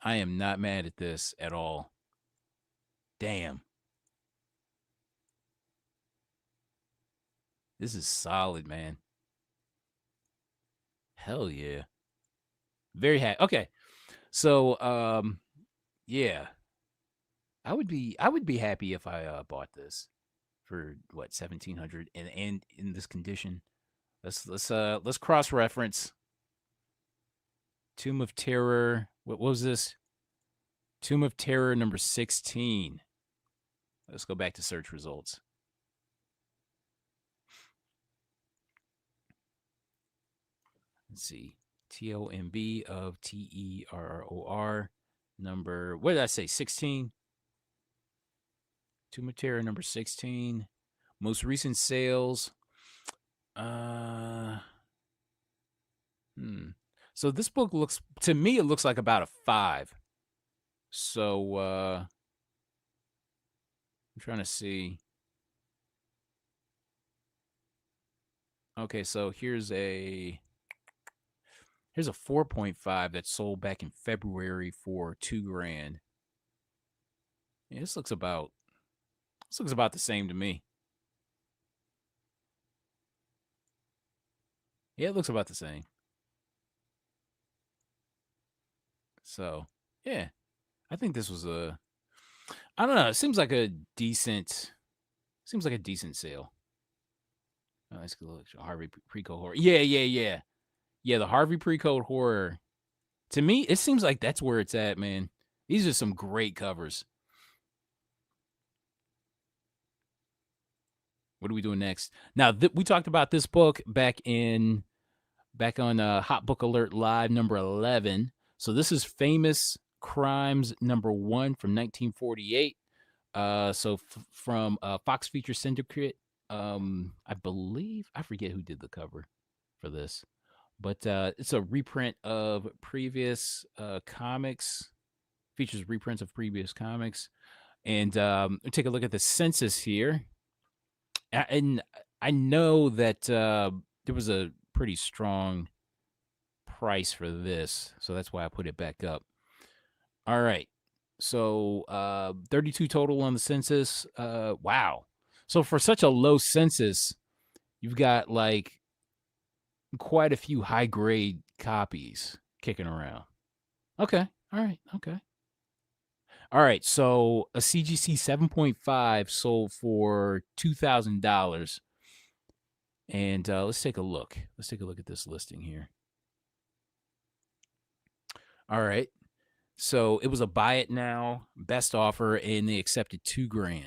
I am not mad at this at all. Damn. This is solid, man. Hell yeah. Very happy. Okay. So yeah. I would be happy if I bought this for what, 1,700 and in this condition. Let's cross reference. Tomb of Terror. What was this? Tomb of Terror number 16. Let's go back to search results. Let's see. TOMB of TERROR number, what did I say? 16. Tomb of Terror number 16. Most recent sales. So this book looks, to me, it looks like about a 5. So I'm trying to see. Okay, so here's a 4.5 that sold back in February for $2,000. Yeah, this looks about the same to me. Yeah, it looks about the same. So, yeah. I think this was I don't know, it seems like a decent sale. Oh, let's look. Harvey Pre-Code Horror. Yeah. Yeah, the Harvey Pre-Code Horror. To me, it seems like that's where it's at, man. These are some great covers. What are we doing next? Now, we talked about this book back on Hot Book Alert Live number 11. So this is Famous Crimes number 1 from 1948. So from Fox Feature Syndicate. I believe, I forget who did the cover for this, but it's a reprint of previous comics. Features reprints of previous comics, and take a look at the census here. And I know that there was a pretty strong price for this, so that's why I put it back up. All right, so 32 total on the census. Wow. So for such a low census, you've got like quite a few high grade copies kicking around. Okay. All right. Okay. All right. So a CGC 7.5 sold for $2,000. And let's take a look. Let's take a look at this listing here. All right. So it was a buy it now, best offer, and they accepted $2,000.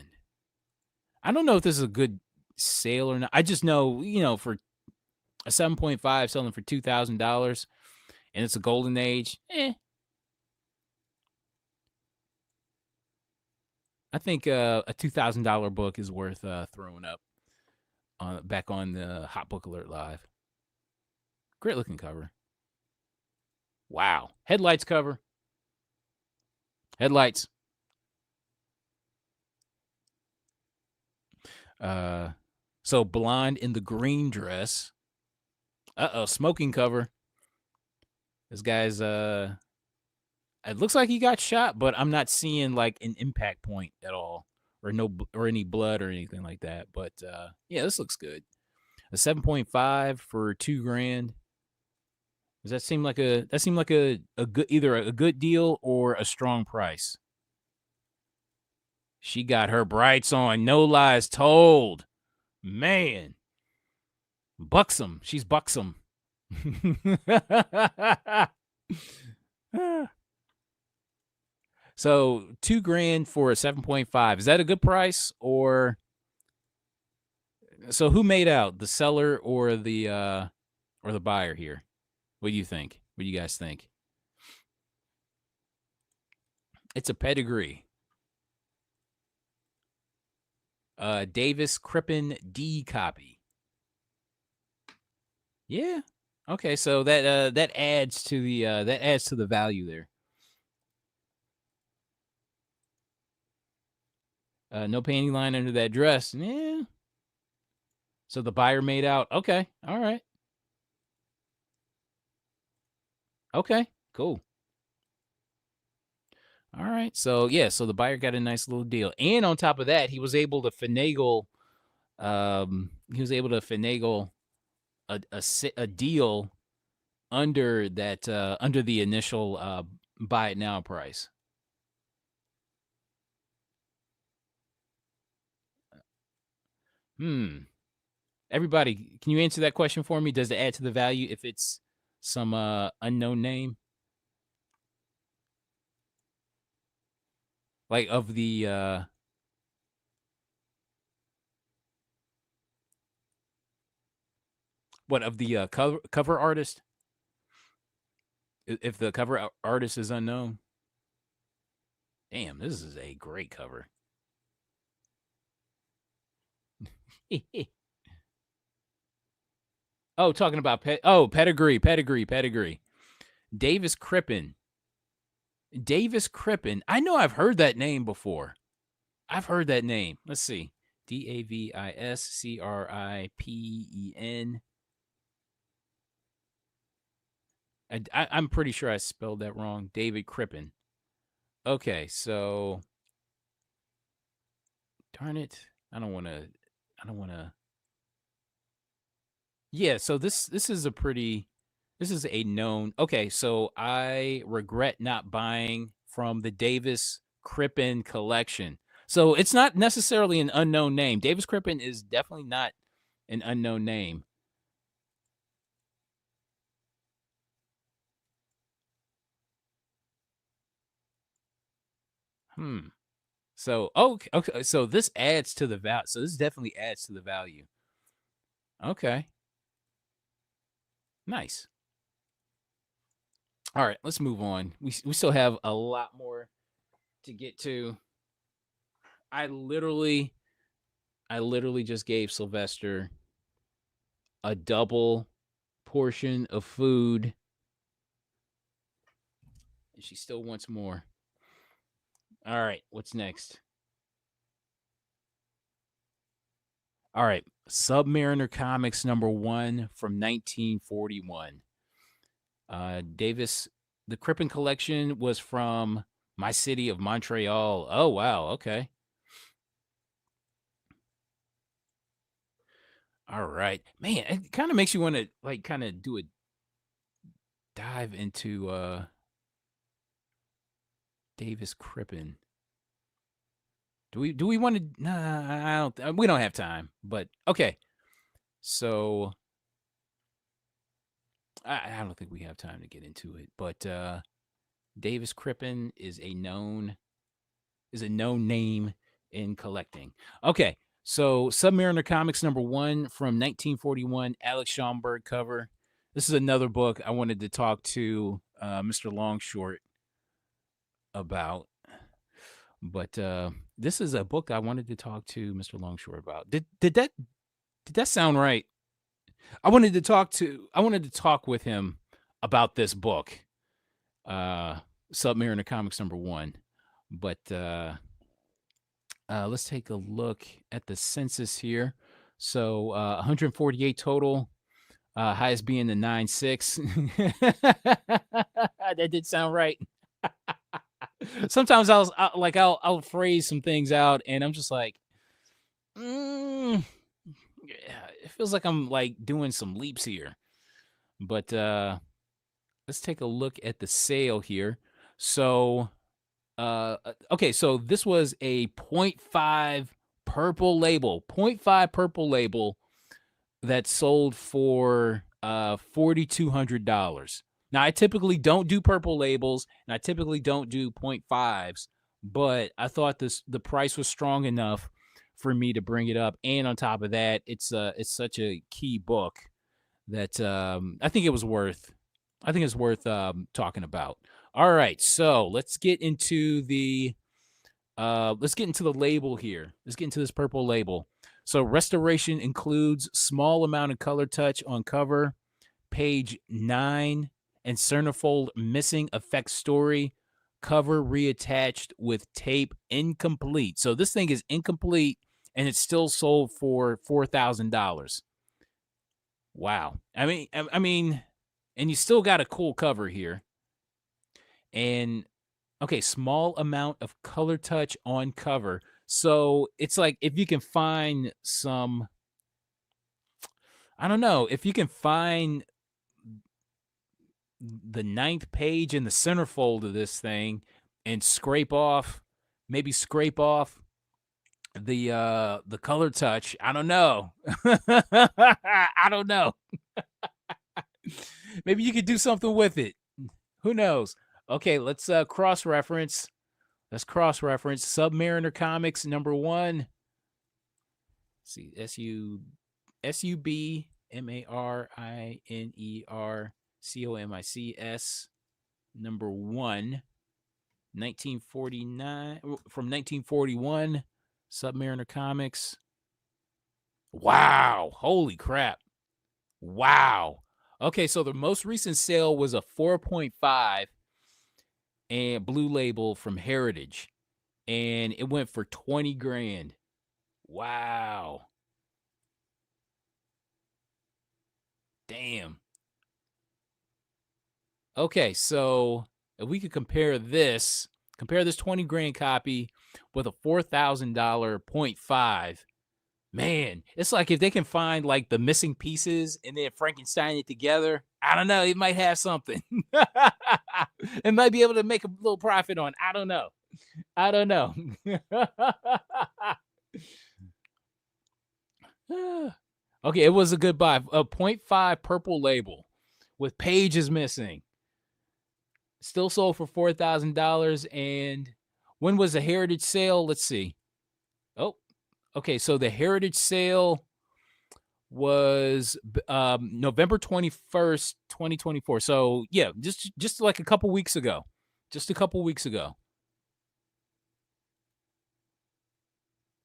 I don't know if this is a good sale or not. I just know, for a 7.5 selling for $2,000, and it's a golden age. I think a $2,000 book is worth throwing up back on the Hot Book Alert Live. Great looking cover. Wow. Headlights cover. Headlights. So blonde in the green dress. Smoking cover. This guy's it looks like he got shot, but I'm not seeing like an impact point at all, or any blood or anything like that. But yeah, this looks good. A 7.5 for $2,000. Does that seem like a good, either a good deal or a strong price? She got her brights on. No lies told. Man. Buxom. She's buxom. So $2,000 for a 7.5. Is that a good price? Or so who made out? The seller or the buyer here? What do you think? What do you guys think? It's a pedigree. Davis Crippen D copy. Yeah. Okay, so that adds to the value there. No panty line under that dress. Yeah. So the buyer made out. Okay. All right. Okay. Cool. All right. So yeah, so the buyer got a nice little deal. And on top of that, he was able to finagle a deal under that under the initial buy it now price. Everybody, can you answer that question for me? Does it add to the value if it's some unknown name? Like of the what of the cover artist? If the cover artist is unknown? Damn, this is a great cover. Oh, talking about pedigree. Davis Crippen. I know I've heard that name before. I've heard that name. Let's see. DavisCrippen. I'm pretty sure I spelled that wrong. David Crippen. Okay, so darn it. I don't want to. Yeah, so this is a known. Okay, so I regret not buying from the Davis Crippen collection. So it's not necessarily an unknown name. Davis Crippen is definitely not an unknown name. So okay. So this adds to the value. So this definitely adds to the value. Okay. Nice. All right, let's move on. We still have a lot more to get to. I literally just gave Sylvester a double portion of food, and she still wants more. All right, what's next? All right, Submariner Comics #1 from 1941. Davis, the Crippen collection was from my city of Montreal. Oh wow, okay. All right, man, it kind of makes you want to like kind of do a dive into Davis Crippen. Do we want to? Nah, I don't. We don't have time. But okay, so I don't think we have time to get into it. But Davis Crippen is a known name in collecting. Okay, so Submariner Comics #1 from 1941, Alex Schomburg cover. This is another book I wanted to talk to Mr. Longshort about. But this is a book I wanted to talk to Mr. Longshore about. Did that sound right? I wanted to talk with him about this book, Submariner Comics #1. But let's take a look at the census here. So 148 total, highest being the 9.6. That did sound right. Sometimes I'll phrase some things out, and I'm just like, yeah, it feels like I'm like doing some leaps here. But let's take a look at the sale here. So Okay, so this was a .5 purple label, .5 purple label that sold for $4,200. Now I typically don't do purple labels and I typically don't do .5s, but I thought the price was strong enough for me to bring it up. And on top of that, it's such a key book that I think it was worth. I think it's worth talking about. All right, so let's get into the label here. Let's get into this purple label. So restoration includes small amount of color touch on cover, page 9, and centerfold missing effect story, cover reattached with tape incomplete. So this thing is incomplete and it's still sold for $4,000. Wow. I mean, and you still got a cool cover here. And okay, small amount of color touch on cover. So it's like if you can find some, I don't know, if you can find the 9th page in the centerfold of this thing and maybe scrape off the color touch. I don't know. I don't know. Maybe you could do something with it. Who knows? Okay, let's cross-reference. Let's cross-reference Submariner Comics #1. Let's see, SUBMARINER #1, 1949 from 1941. Submariner Comics. Wow! Holy crap! Wow. Okay, so the most recent sale was a 4.5 and blue label from Heritage, and it went for 20 grand. Wow. Damn. Okay, so if we could compare this 20 grand copy with a $4,000 .5, man, it's like if they can find like the missing pieces and then Frankenstein it together, I don't know, it might have something. It might be able to make a little profit on. I don't know. I don't know. Okay, it was a good buy. A .5 purple label with pages missing. Still sold for $4,000. And when was the Heritage sale? Let's see. Oh, okay. So the Heritage sale was November 21st, 2024. So yeah, just like a couple weeks ago. Just a couple weeks ago.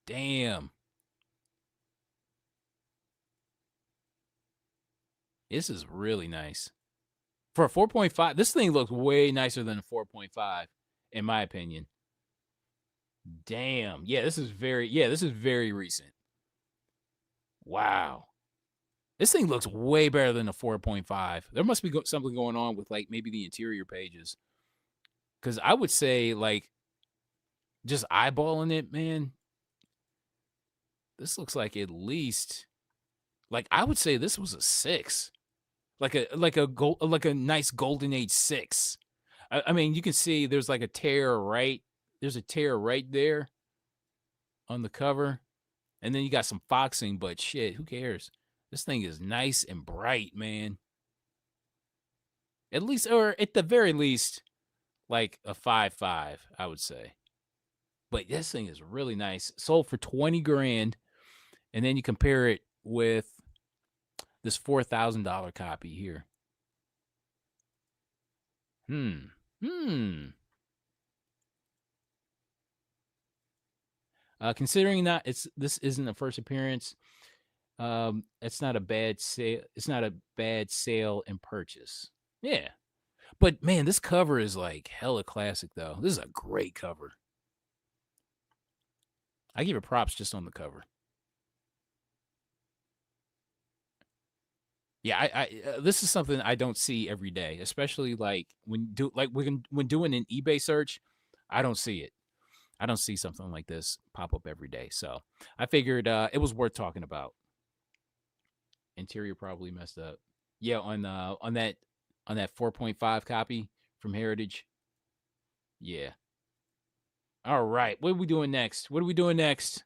Damn. This is really nice. For a 4.5, this thing looks way nicer than a 4.5, in my opinion. Damn. This is very recent. Wow. This thing looks way better than a 4.5. There must be something going on with like maybe the interior pages. Because I would say like just eyeballing it, man, this looks like at least like I would say this was a 6. Like a nice golden age 6. I mean, you can see there's like a tear right. There's a tear right there on the cover. And then you got some foxing, but shit, who cares? This thing is nice and bright, man. At least, or at the very least, like a 5.5, I would say. But this thing is really nice. Sold for 20 grand. And then you compare it with this $4,000 copy here. Considering that this isn't a first appearance, it's not a bad sale. It's not a bad sale and purchase. Yeah, but man, this cover is like hella classic though. This is a great cover. I give it props just on the cover. Yeah, I this is something I don't see every day, especially like when doing an eBay search, I don't see it. I don't see something like this pop up every day. So I figured it was worth talking about. Interior probably messed up. Yeah, on that 4.5 copy from Heritage. Yeah. All right. What are we doing next? What are we doing next?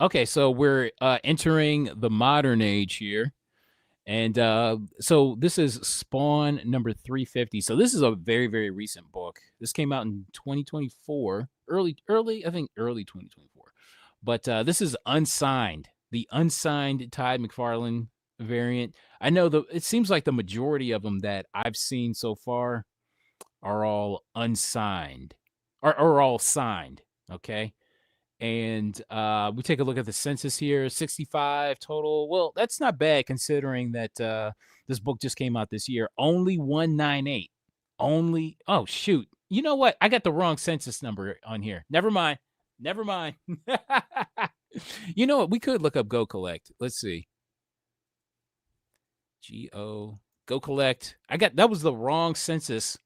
Okay, so we're entering the modern age here. And so this is Spawn number 350. So this is a very, very recent book. This came out in 2024, I think early 2024. But this is unsigned, the unsigned Ty McFarlane variant. I know it seems like the majority of them that I've seen so far are all unsigned or all signed. Okay. And we take a look at the census here, 65 total. Well, that's not bad considering that this book just came out this year. Only 198. Only, oh, shoot. You know what? I got the wrong census number on here. Never mind. Never mind. You know what? We could look up Go Collect. Let's see. Go Collect. That was the wrong census.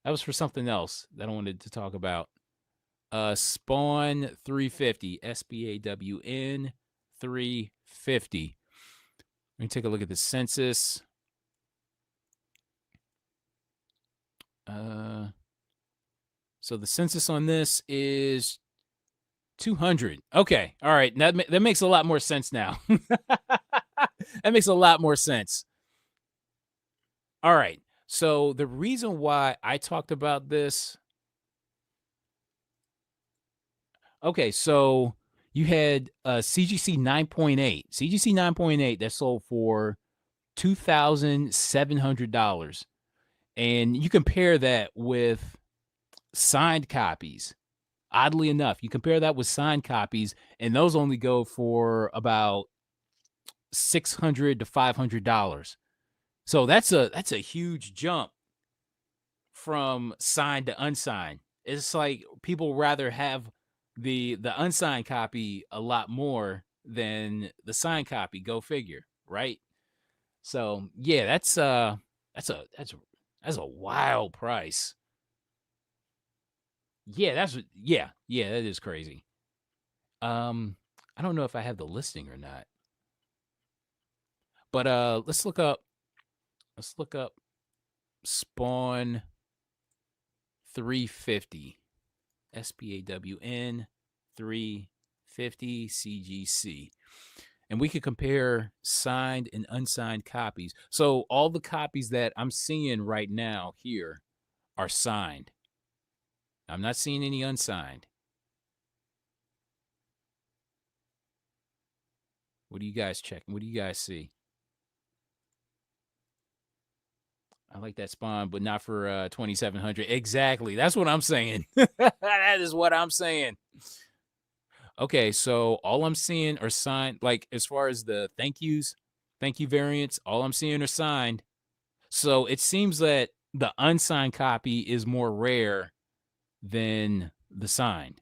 That was for something else that I wanted to talk about. Spawn 350, SPAWN 350. Let me take a look at the census. So the census on this is 200. Okay, all right. That makes a lot more sense now. That makes a lot more sense. All right. So the reason why I talked about this. Okay, so you had CGC 9.8. CGC 9.8 that sold for $2,700. And you compare that with signed copies. Oddly enough, you compare that with signed copies, and those only go for about $600 to $500. So that's a huge jump from signed to unsigned. It's like people rather have the unsigned copy a lot more than the signed copy. Go figure, right? So yeah, that's a wild price. Yeah, that is crazy. I don't know if I have the listing or not. But let's look up Spawn 350. SPAWN 350 CGC. And we could compare signed and unsigned copies. So all the copies that I'm seeing right now here are signed. I'm not seeing any unsigned. What do you guys check? What do you guys see? I like that Spawn, but not for 2,700. Exactly. That's what I'm saying. That is what I'm saying. Okay, so all I'm seeing are signed. Like as far as the thank you variants, all I'm seeing are signed. So it seems that the unsigned copy is more rare than the signed.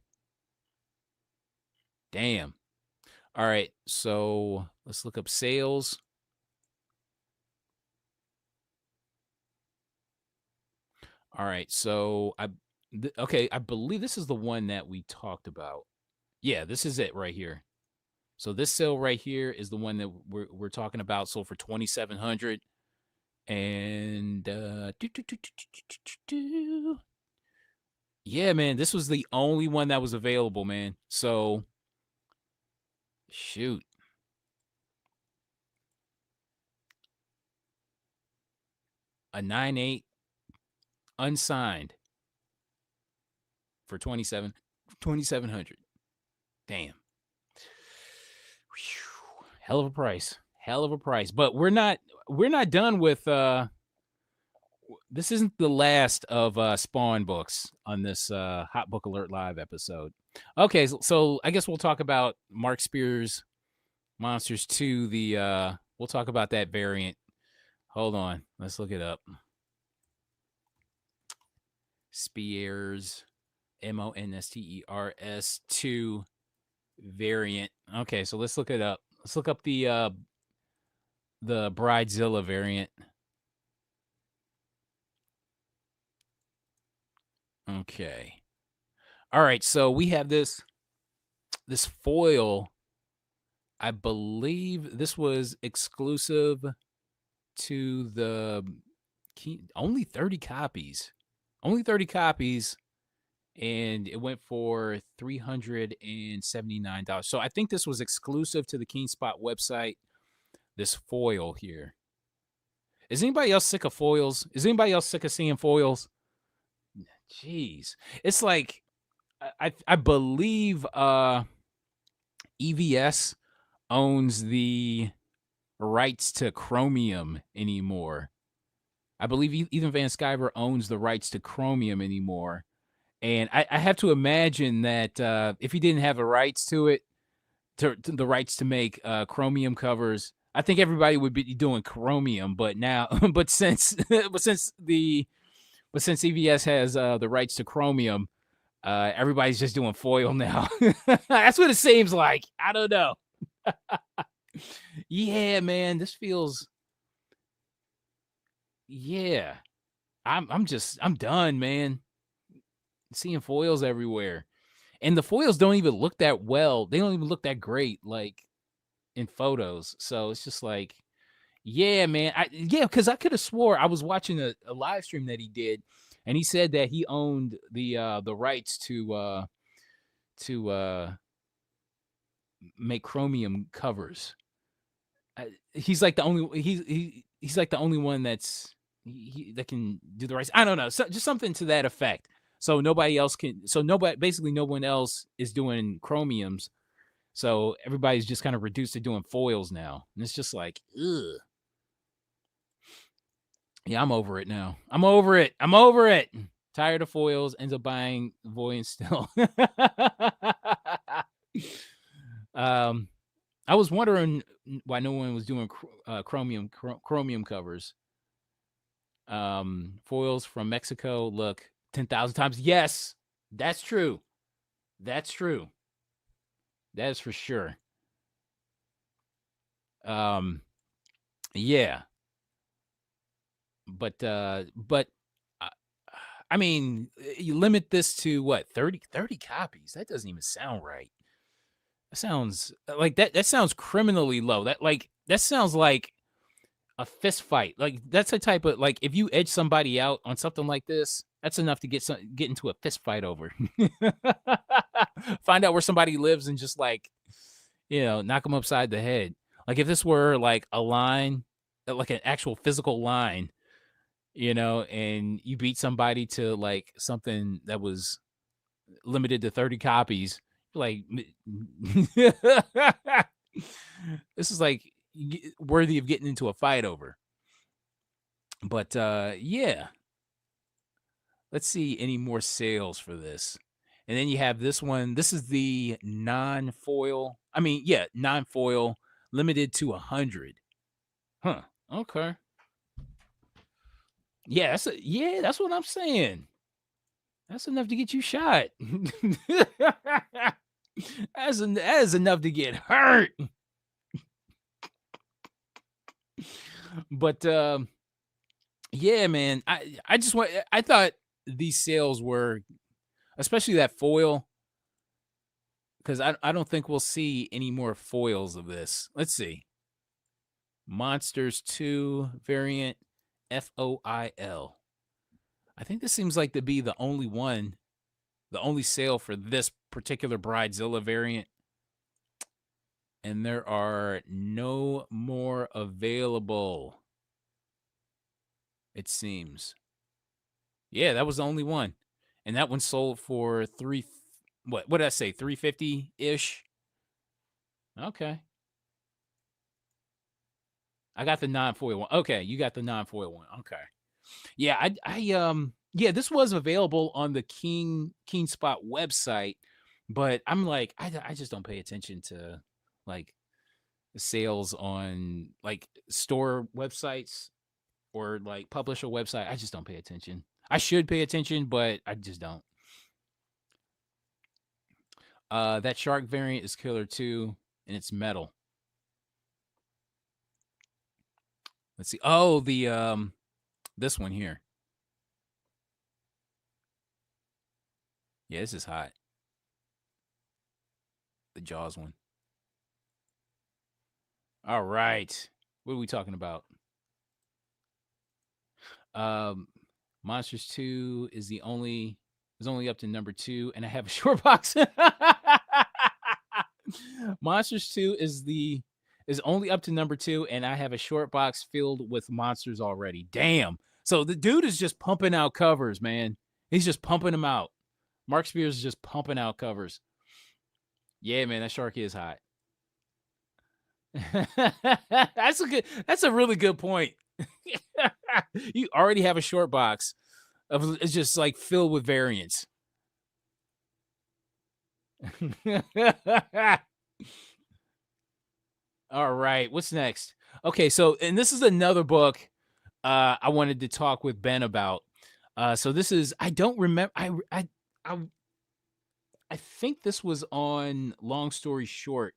Damn. All right, so let's look up sales. All right, so I believe this is the one that we talked about. Yeah, this is it right here. So this sale right here is the one that we're talking about. Sold for 2,700, and yeah, man, this was the only one that was available, man. So shoot. A 9.8 unsigned for 2,700. Damn. Whew. Hell of a price. Hell of a price. But we're not done with this isn't the last of Spawn books on this Hot Book Alert Live episode. Okay, so I guess we'll talk about Mark Spears Monsters 2, we'll talk about that variant. Hold on. Let's look it up. Spears, Monsters 2 variant. Okay, so let's look it up. Let's look up the Bridezilla variant. Okay. All right, so we have this foil. I believe this was exclusive to the only 30 copies. Only 30 copies. And it went for $379. So I think this was exclusive to the Keen Spot website. This foil here. Is anybody else sick of foils? Is anybody else sick of seeing foils? Jeez. It's like I believe EVS owns the rights to Chromium anymore. I believe Ethan Van Sciver owns the rights to Chromium anymore. And I have to imagine that if he didn't have the rights to it, to the rights to make Chromium covers, I think everybody would be doing Chromium. But now, since EVS has the rights to Chromium, everybody's just doing foil now. That's what it seems like. I don't know. Yeah, man, this feels. Yeah, I'm done, man. Seeing foils everywhere. And the foils don't even look that well. They don't even look that great, like in photos. So it's just like, yeah, man. Because I could have swore I was watching a live stream that he did, and he said that he owned the rights to make Chromium covers. He's like the only he's like the only one that can do the rights. I don't know, just something to that effect. So nobody else can. So basically, no one else is doing Chromiums. So everybody's just kind of reduced to doing foils now, and it's just like, ugh. Yeah, I'm over it now. I'm over it. Tired of foils. Ends up buying Voyant still. I was wondering why no one was doing Chromium covers. Foils from Mexico look 10,000 times. Yes, that's true. That's true. That is for sure. Yeah. But I mean, you limit this to what, 30 copies. That doesn't even sound right. That sounds like that sounds criminally low. That sounds like a fist fight. Like that's a type of, like, if you edge somebody out on something like this, that's enough to get into a fist fight over. Find out where somebody lives and just, like, knock them upside the head. Like if this were like a line, like an actual physical line, and you beat somebody to like something that was limited to 30 copies, like this is like worthy of getting into a fight over. But yeah, let's see any more sales for this. And then you have this one. This is the non-foil. Non-foil, limited to 100. Huh. Okay. Yeah, that's what I'm saying. That's enough to get you shot. That is enough to get hurt. But yeah, man, I thought these sales were, especially that foil, because I don't think we'll see any more foils of this. Let's see. Monsters 2 variant FOIL. I think this seems like to be the only sale for this particular Bridezilla variant. And there are no more available, it seems. Yeah, that was the only one. And that one sold for what did I say, 350-ish? Okay. I got the non-foil one. Okay, you got the non-foil one. Okay. Yeah, yeah, this was available on the Keen Spot website, but I'm like, I just don't pay attention to like sales on like store websites or like publisher website. I just don't pay attention. I should pay attention, but I just don't. That shark variant is killer too, and it's metal. Let's see. Oh, the this one here. Yeah, this is hot. The Jaws one. All right. What are we talking about? Um, Monsters 2 is only up to number 2, and I have a short box. Monsters 2 is only up to number 2, and I have a short box filled with monsters already. Damn. So the dude is just pumping out covers, man. He's just pumping them out. Mark Spears is just pumping out covers. Yeah, man, that shark is hot. That's a really good point. You already have a short box of it's just like filled with variants. All right, what's next? Okay, so and this is another book I wanted to talk with Ben about. So this is I don't remember I I think this was on Long Story Short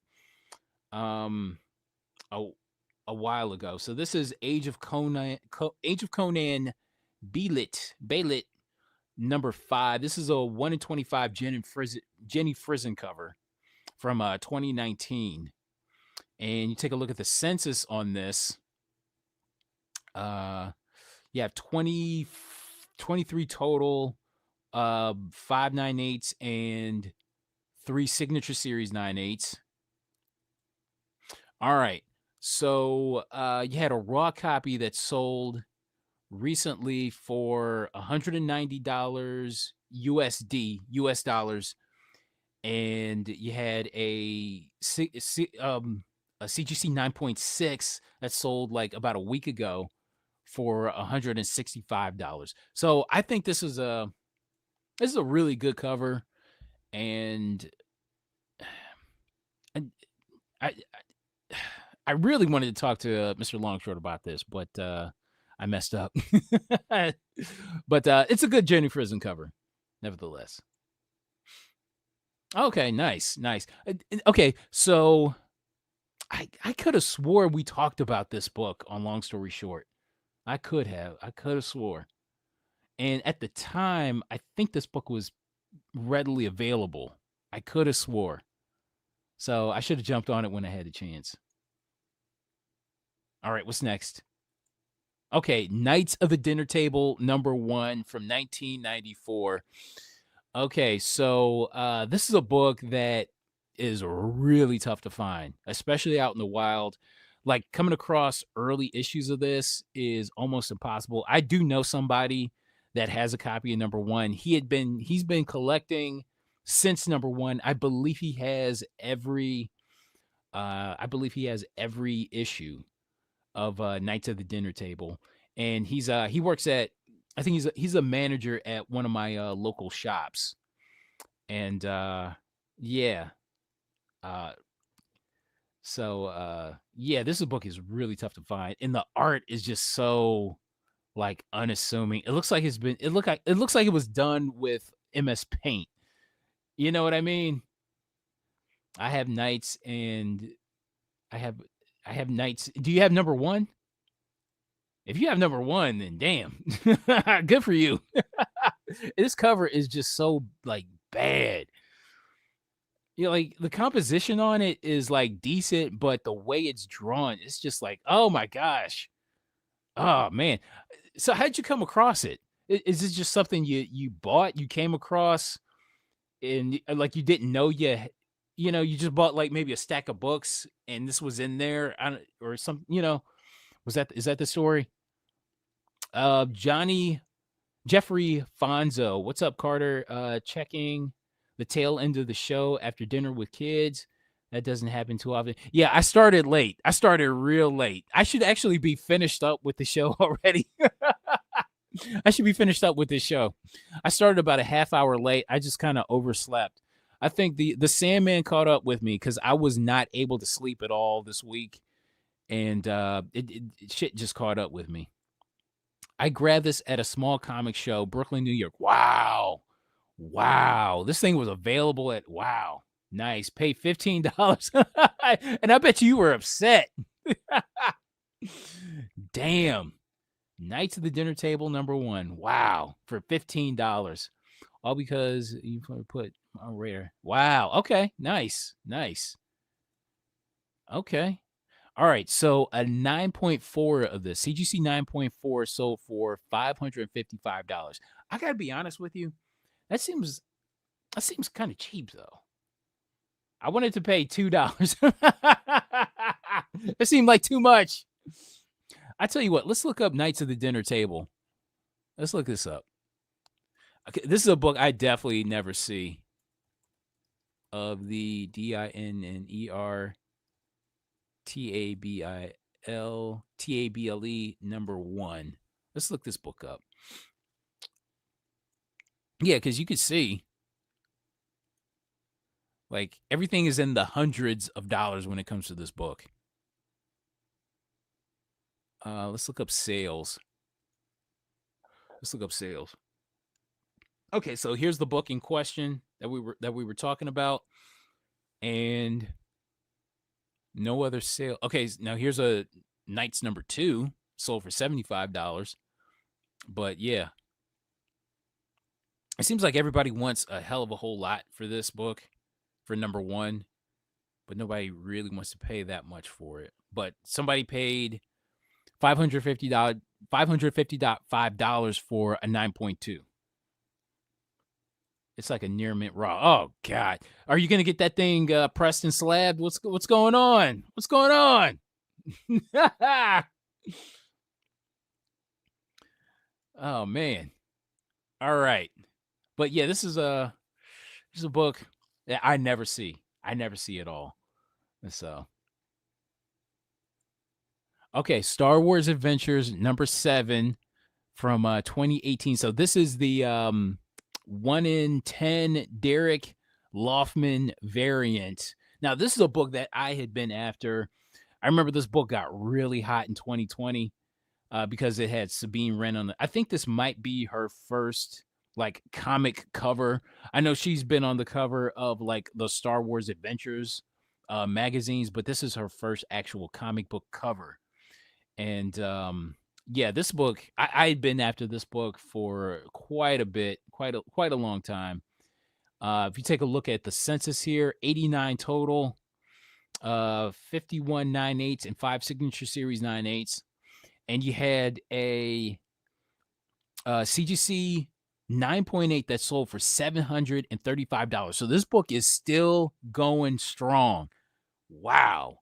um a, a while ago. So this is Age of Conan Belit number 5. This is a 1 in 25 Jenny Frizen cover from 2019. And you take a look at the census on this. You have 23 total, 598s and 3 signature series 98s. All right. So you had a raw copy that sold recently for $190 US dollars, and you had a CGC 9.6 that sold like about a week ago for $165. So I think this is a really good cover, and I I really wanted to talk to Mr. Longshort about this, but I messed up. But it's a good Jenny Frizen cover, nevertheless. Okay, nice. Okay, so I could have swore we talked about this book on Long Story Short. I could have swore. And at the time, I think this book was readily available. I could have swore. So I should have jumped on it when I had the chance. All right, what's next? Okay, Knights of the Dinner Table number 1 from 1994. Okay, so this is a book that is really tough to find, especially out in the wild. Like coming across early issues of this is almost impossible. I do know somebody that has a copy of number 1. He's been collecting since number 1. I believe he has every issue of Knights of the Dinner Table, and he works at, I think he's a manager at one of my local shops, and yeah, yeah, this book is really tough to find, and the art is just so like unassuming. It looks like it looks like it was done with MS Paint. You know what I mean? I have Knights, and I have Knights. Do you have number 1? If you have number 1, then damn, good for you. This cover is just so like bad. You know, like the composition on it is like decent, but the way it's drawn, it's just like, oh my gosh, oh man. So how'd you come across it? Is this just something you bought, you came across, and like you didn't know you just bought like maybe a stack of books and this was in there, or something, is that the story? Jeffrey Fonzo. What's up, Carter? Checking the tail end of the show after dinner with kids. That doesn't happen too often. Yeah, I started late. I started real late. I should actually be finished up with the show already. I should be finished up with this show. I started about a half hour late. I just kind of overslept. I think the Sandman caught up with me because I was not able to sleep at all this week, and shit just caught up with me. I grabbed this at a small comic show, Brooklyn, New York. Wow. This thing was available at, wow. Nice. Pay $15. And I bet you were upset. Damn. Knights of the Dinner Table number 1. Wow. For $15. All because you put on rare. Wow. Okay. Nice. Okay. All right, so a 9.4 of this CGC 9.4 sold for $555. I gotta be honest with you, that seems kind of cheap though. I wanted to pay $2. It seemed like too much. I tell you what, let's look up Knights of the Dinner Table. Let's look this up. Okay, this is a book I definitely never see. Of the DINNERTABILTABLE #1. Let's look this book up. Yeah, because you could see like everything is in the hundreds of dollars when it comes to this book. Let's look up sales. Okay, so here's the book in question that we were talking about, and no other sale. Okay, now here's a Knights #2 sold for $75. But yeah, it seems like everybody wants a hell of a whole lot for this book for #1, but nobody really wants to pay that much for it. But somebody paid $555 for a 9.2. It's like a near mint raw. Oh God, are you gonna get that thing pressed and slabbed? What's going on? What's going on? Oh man. All right, but yeah, this is a book that I never see. I never see at all. So okay, Star Wars Adventures #7 from 2018. So this is the 1 in 10 Derek Loffman variant. Now, this is a book that I had been after. I remember this book got really hot in 2020 because it had Sabine Wren on it. I think this might be her first like comic cover. I know she's been on the cover of like the Star Wars Adventures magazines, but this is her first actual comic book cover. And yeah, this book, I had been after this book for quite a bit, quite a long time. If you take a look at the census here, 89 total, 51 9/8 and 5 signature series 9/8, and you had a CGC 9.8 that sold for $735. So this book is still going strong. Wow.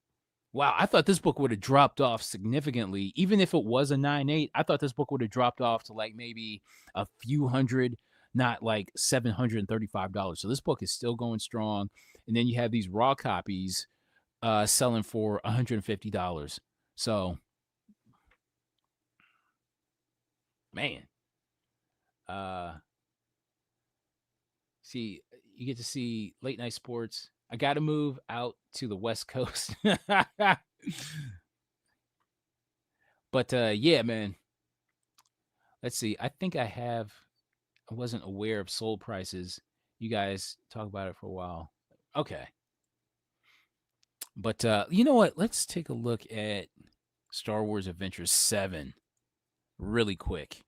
Wow, I thought this book would have dropped off significantly. Even if it was a 9.8, I thought this book would have dropped off to like maybe a few hundred, not like $735. So this book is still going strong. And then you have these raw copies selling for $150. So, man, see, you get to see late night sports. I got to move out to the West Coast. But yeah, man. Let's see. I think I wasn't aware of sold prices. You guys talk about it for a while. Okay. But you know what? Let's take a look at Star Wars Adventures 7 really quick.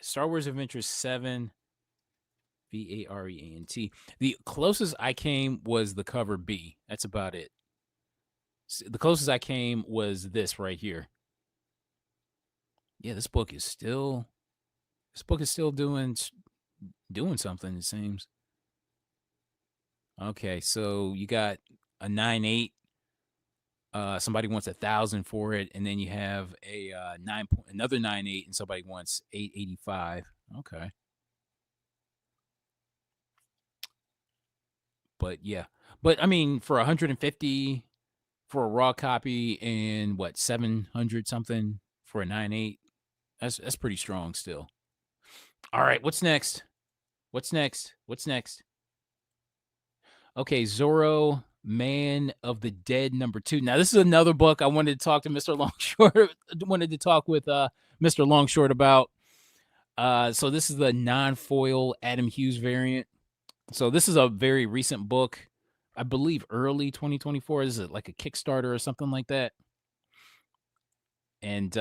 Star Wars Adventures 7 VAREANT. The closest I came was the cover B. That's about it. The closest I came was this right here. Yeah, this book is still doing something, it seems. Okay, so you got a 9.8. Somebody wants 1,000 for it, and then you have a another 9.8, and somebody wants 885. Okay. But yeah, but I mean, for 150 for a raw copy, and what 700 something for a 9.8, that's pretty strong still. All right, what's next? Okay, Zorro, Man of the Dead #2. Now, this is another book I wanted to talk to Mr. Longshort. Wanted to talk with Mr. Longshort about. So this is the non-foil Adam Hughes variant. So this is a very recent book. I believe early 2024. Is it like a Kickstarter or something like that? And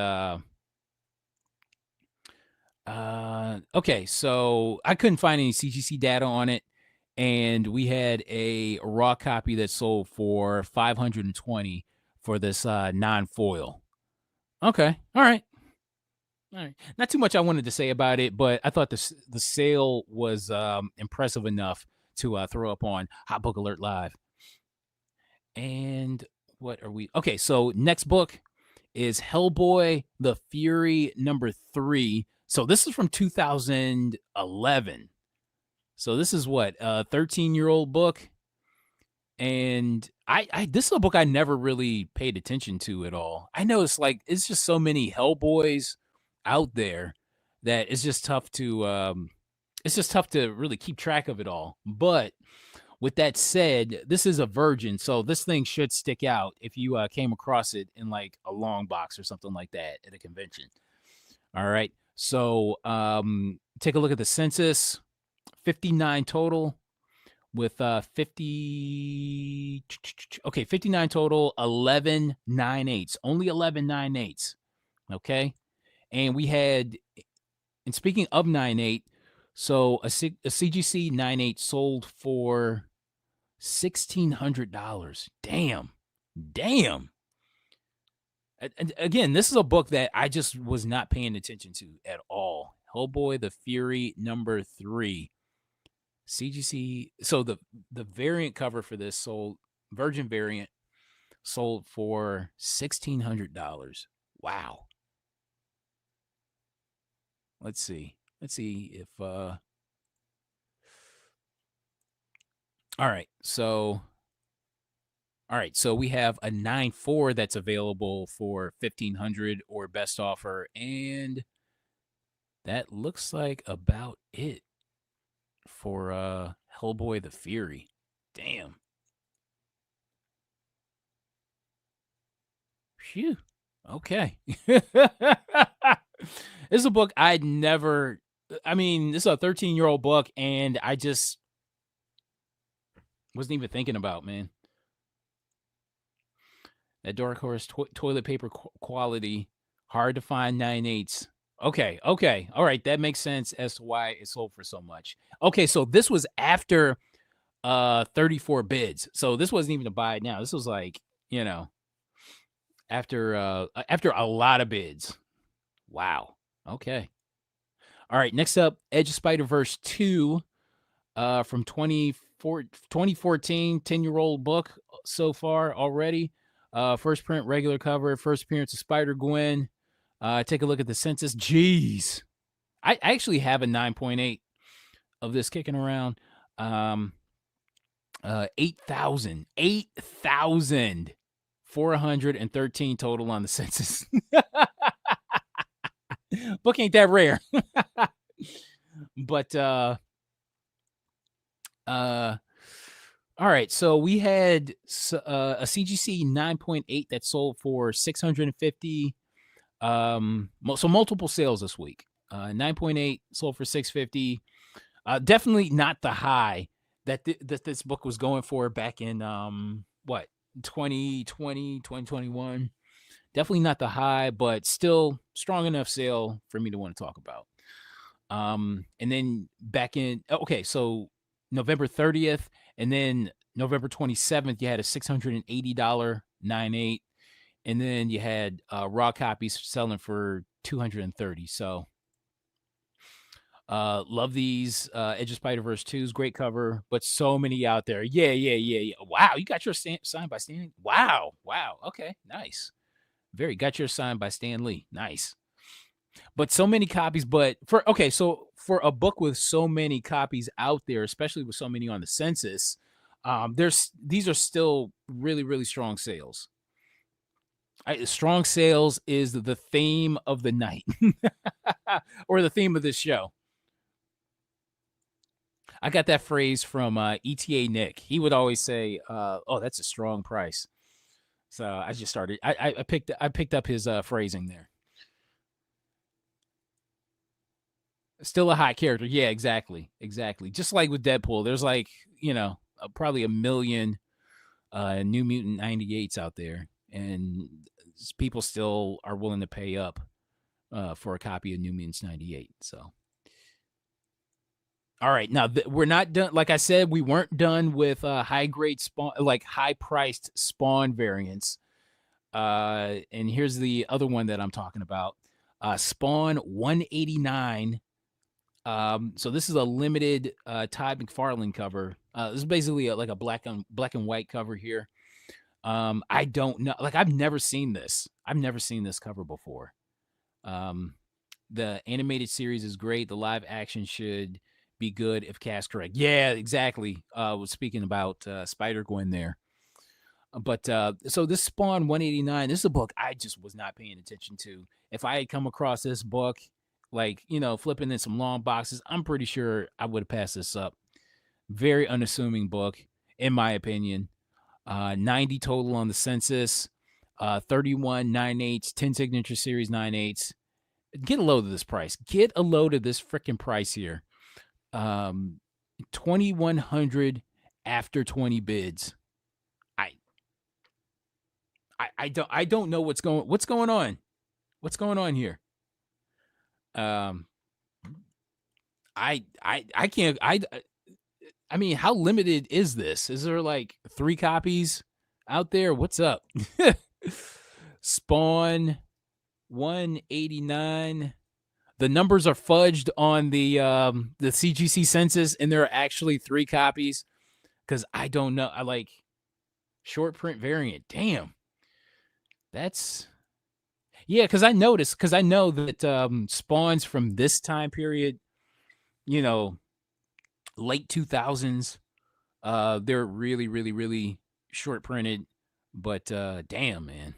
okay, so I couldn't find any CGC data on it. and we had a raw copy that sold for 520 for this non-foil. Okay, all right. All right. Not too much I wanted to say about it, but I thought the sale was impressive enough to throw up on Hot Book Alert Live. And what are we? Okay, so next book is Hellboy: The Fury #3. So this is from 2011. So this is what, a 13-year-old book, and I this is a book I never really paid attention to at all. I know it's just so many Hellboys out there that it's just tough to really keep track of it all. But with that said, this is a virgin, so this thing should stick out if you came across it in like a long box or something like that at a convention. All right. So take a look at the census. 59 total with 59 total, 11 9/8. Only 11 9/8. Okay. And we had, and speaking of 9/8, so a CGC 9/8 sold for $1,600. Damn. And again, this is a book that I just was not paying attention to at all. Hellboy: The Fury #3. CGC. So the variant cover for this sold, virgin variant, sold for $1,600. Wow. Let's see if all right. So we have a 9/4 that's available for $1,500 or best offer, and that looks like about it for Hellboy: The Fury. Damn. Phew. Okay. This is a book I'd never. I mean, this is a 13-year-old book, and I just wasn't even thinking about, man. That Dark Horse toilet paper quality, hard to find 9/8. Okay. All right, that makes sense as to why it sold for so much. Okay, so this was after 34 bids. So this wasn't even a buy now. This was like, after a lot of bids. Wow. Okay. All right, next up, Edge of Spider-Verse 2 from 2014, 10-year-old book so far already. First print, regular cover, first appearance of Spider-Gwen. Take a look at the census. Jeez. I actually have a 9.8 of this kicking around. 8,413 total on the census. Book ain't that rare. But all right, so we had a CGC 9.8 that sold for 650. So multiple sales this week. 9.8 sold for 650. Definitely not the high that that this book was going for back in 2020, 2021. Definitely not the high, but still strong enough sale for me to want to talk about. And then back in so November 30th, and then November 27th, you had a $680 9/8, and then you had raw copies selling for $230. So love these. Edge of Spider-Verse 2's great cover, but so many out there. Yeah. Wow, you got your signed by Stan. Wow. Okay, nice. Got your signed by Stan Lee. Nice. But so many copies. But so for a book with so many copies out there, especially with so many on the census, these are still really, really strong sales. Strong sales is the theme of the night, or the theme of this show. I got that phrase from ETA Nick. He would always say, "Oh, that's a strong price." So I just started. I picked up his phrasing there. Still a hot character. Yeah, exactly. Just like with Deadpool, there's like, probably a million New Mutant 98s out there, and people still are willing to pay up for a copy of New Mutants 98. So, All right, now we're not done. Like I said, we weren't done with high grade spawn, like high priced spawn variants. And here's the other one that I'm talking about. Spawn 189. So this is a limited Todd McFarlane cover. This is basically like a black and white cover here. I don't know. Like I've never seen this. I've never seen this cover before. The animated series is great. The live action should be good if cast correct. Yeah, exactly. Was speaking about Spider-Gwen there. But so this Spawn 189, this is a book I just was not paying attention to. If I had come across this book, like, flipping in some long boxes, I'm pretty sure I would have passed this up. Very unassuming book, in my opinion. 90 total on the census, 31 9/8, 10 signature series 9/8. Get a load of this price. Get a load of this freaking price here. 2,100 after 20 bids. I don't know what's going on. What's going on here? I can't. I mean, how limited is this? Is there like 3 copies out there? What's up? Spawn 189. The numbers are fudged on the CGC census, and there are actually 3 copies. Because I don't know. I like short print variant. Damn. That's because I know that spawns from this time period, late 2000s, they're really, really, really short printed. But damn, man,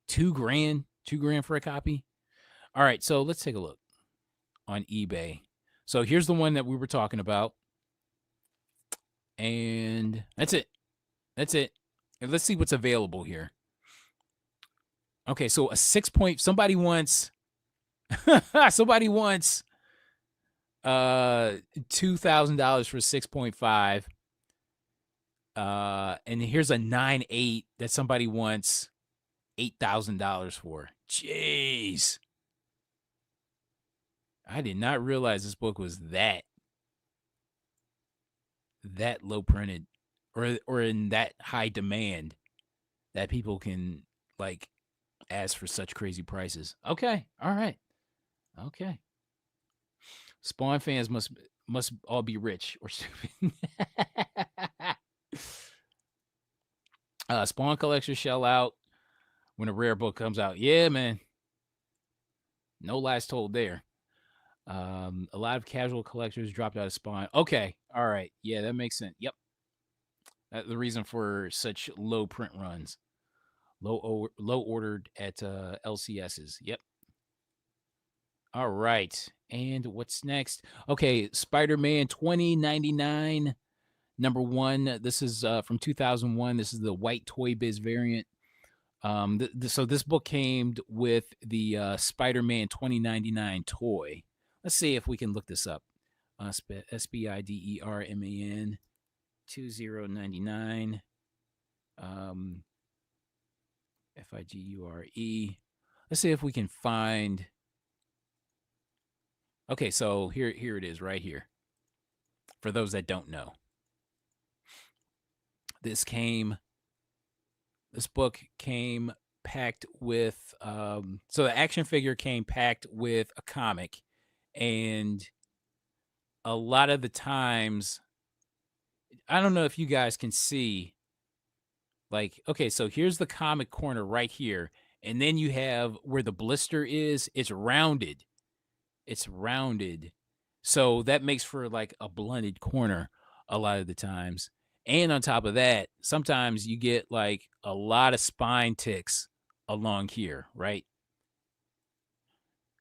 $2,000 for a copy. All right, so let's take a look on eBay. So here's the one that we were talking about, and that's it. And let's see what's available here. Okay, so a 6 point. Somebody wants $2,000 for 6.5. And here's a 9/8 that somebody wants $8,000 for. Jeez, I did not realize this book was that low printed, or in that high demand that people can like ask for such crazy prices. Okay, all right, okay. Spawn fans must all be rich or stupid. Spawn collectors shell out when a rare book comes out. Yeah, man. No lies told there. A lot of casual collectors dropped out of Spawn. Okay, all right. Yeah, that makes sense. Yep. That's the reason for such low print runs. Low ordered at LCSs. Yep. All right. And what's next? Okay, Spider-Man 2099, number 1. This is from 2001. This is the white Toy Biz variant. So this book came with the Spider-Man 2099 toy. Let's see if we can look this up. SPIDERMAN 2099. FIGURE. Let's see if we can find. Okay, so here it is right here. For those that don't know, this book came packed with. So the action figure came packed with a comic, and a lot of the times, I don't know if you guys can see. Like, okay, so here's the comic corner right here, and then you have where the blister is. It's rounded. So that makes for like a blunted corner a lot of the times. And on top of that, sometimes you get like a lot of spine ticks along here, right?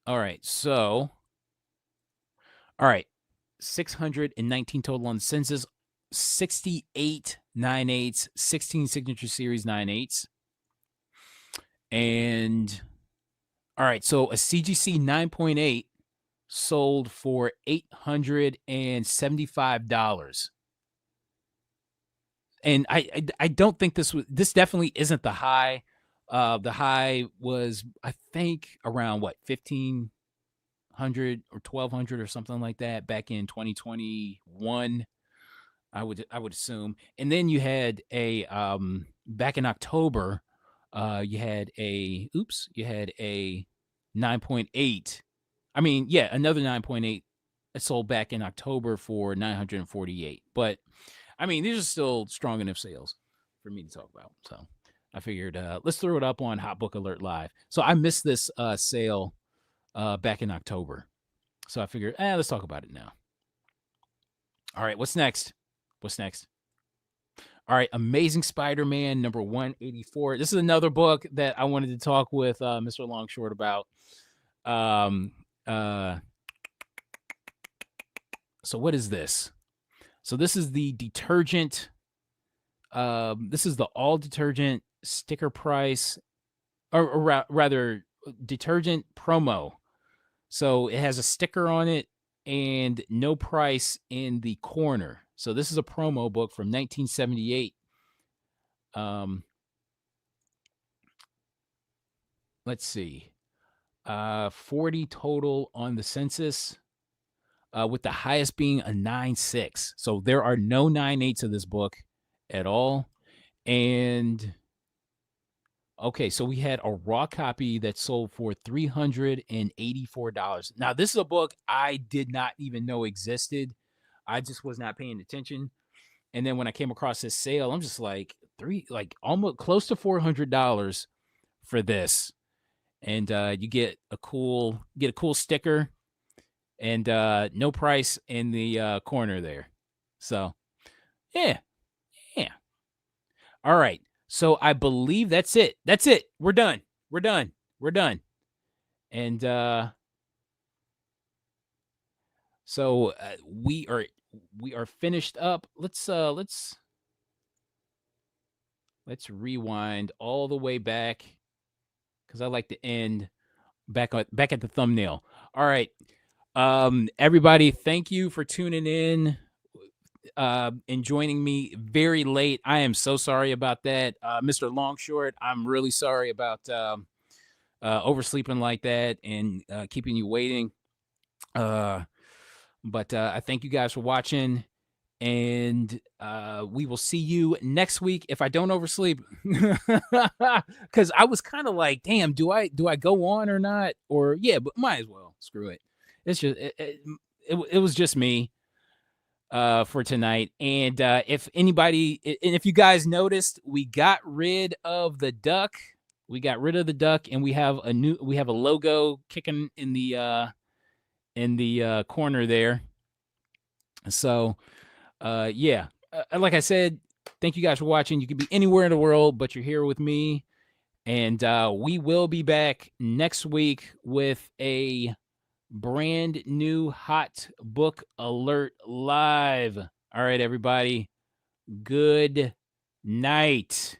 All right, so 619 total on the census, 68 9/8, 16 signature series 9/8. And all right, so a CGC 9.8 sold for $875. And I don't think this definitely isn't the high. The high was, I think, around what, $1,500 1,100 or 1,200 or something like that back in 2021. I would assume. And then you had a back in October, you had a 9.8. I mean, yeah, another 9.8 sold back in October for 948. But I mean, these are still strong enough sales for me to talk about. So I figured let's throw it up on Hot Book Alert Live. So I missed this sale back in October. So I figured, let's talk about it now. All right, what's next? All right, Amazing Spider-Man number 184. This is another book that I wanted to talk with Mr. Longshort about. So what is this? So this is the detergent. This is the all detergent sticker price, or rather detergent promo. So it has a sticker on it and no price in the corner. So this is a promo book from 1978. Let's see. 40 total on the census, with the highest being a 9.6. So there are no 9.8s of this book at all. And okay, so we had a raw copy that sold for $384. Now, this is a book I did not even know existed. I just was not paying attention. And then when I came across this sale, I'm just like almost close to $400 for this. And you get a cool sticker and no price in the corner there. So, yeah. All right. So I believe that's it. We're done. And so we are finished up. Let's rewind all the way back, because I like to end back at the thumbnail. All right. Everybody, thank you for tuning in and joining me very late. I am so sorry about that. Mr. Longshort, I'm really sorry about oversleeping like that and keeping you waiting. But I thank you guys for watching, and we will see you next week if I don't oversleep. Because I was kind of like, damn, do I go on or not? Or yeah, but might as well. Screw it. It's just it was just me for tonight. And if anybody, and if you guys noticed, we got rid of the duck. And we have a logo kicking in the corner there. So yeah, like I said, thank you guys for watching. You could be anywhere in the world, but you're here with me. And we will be back next week with a brand new Hot Book Alert Live. All right, everybody. Good night.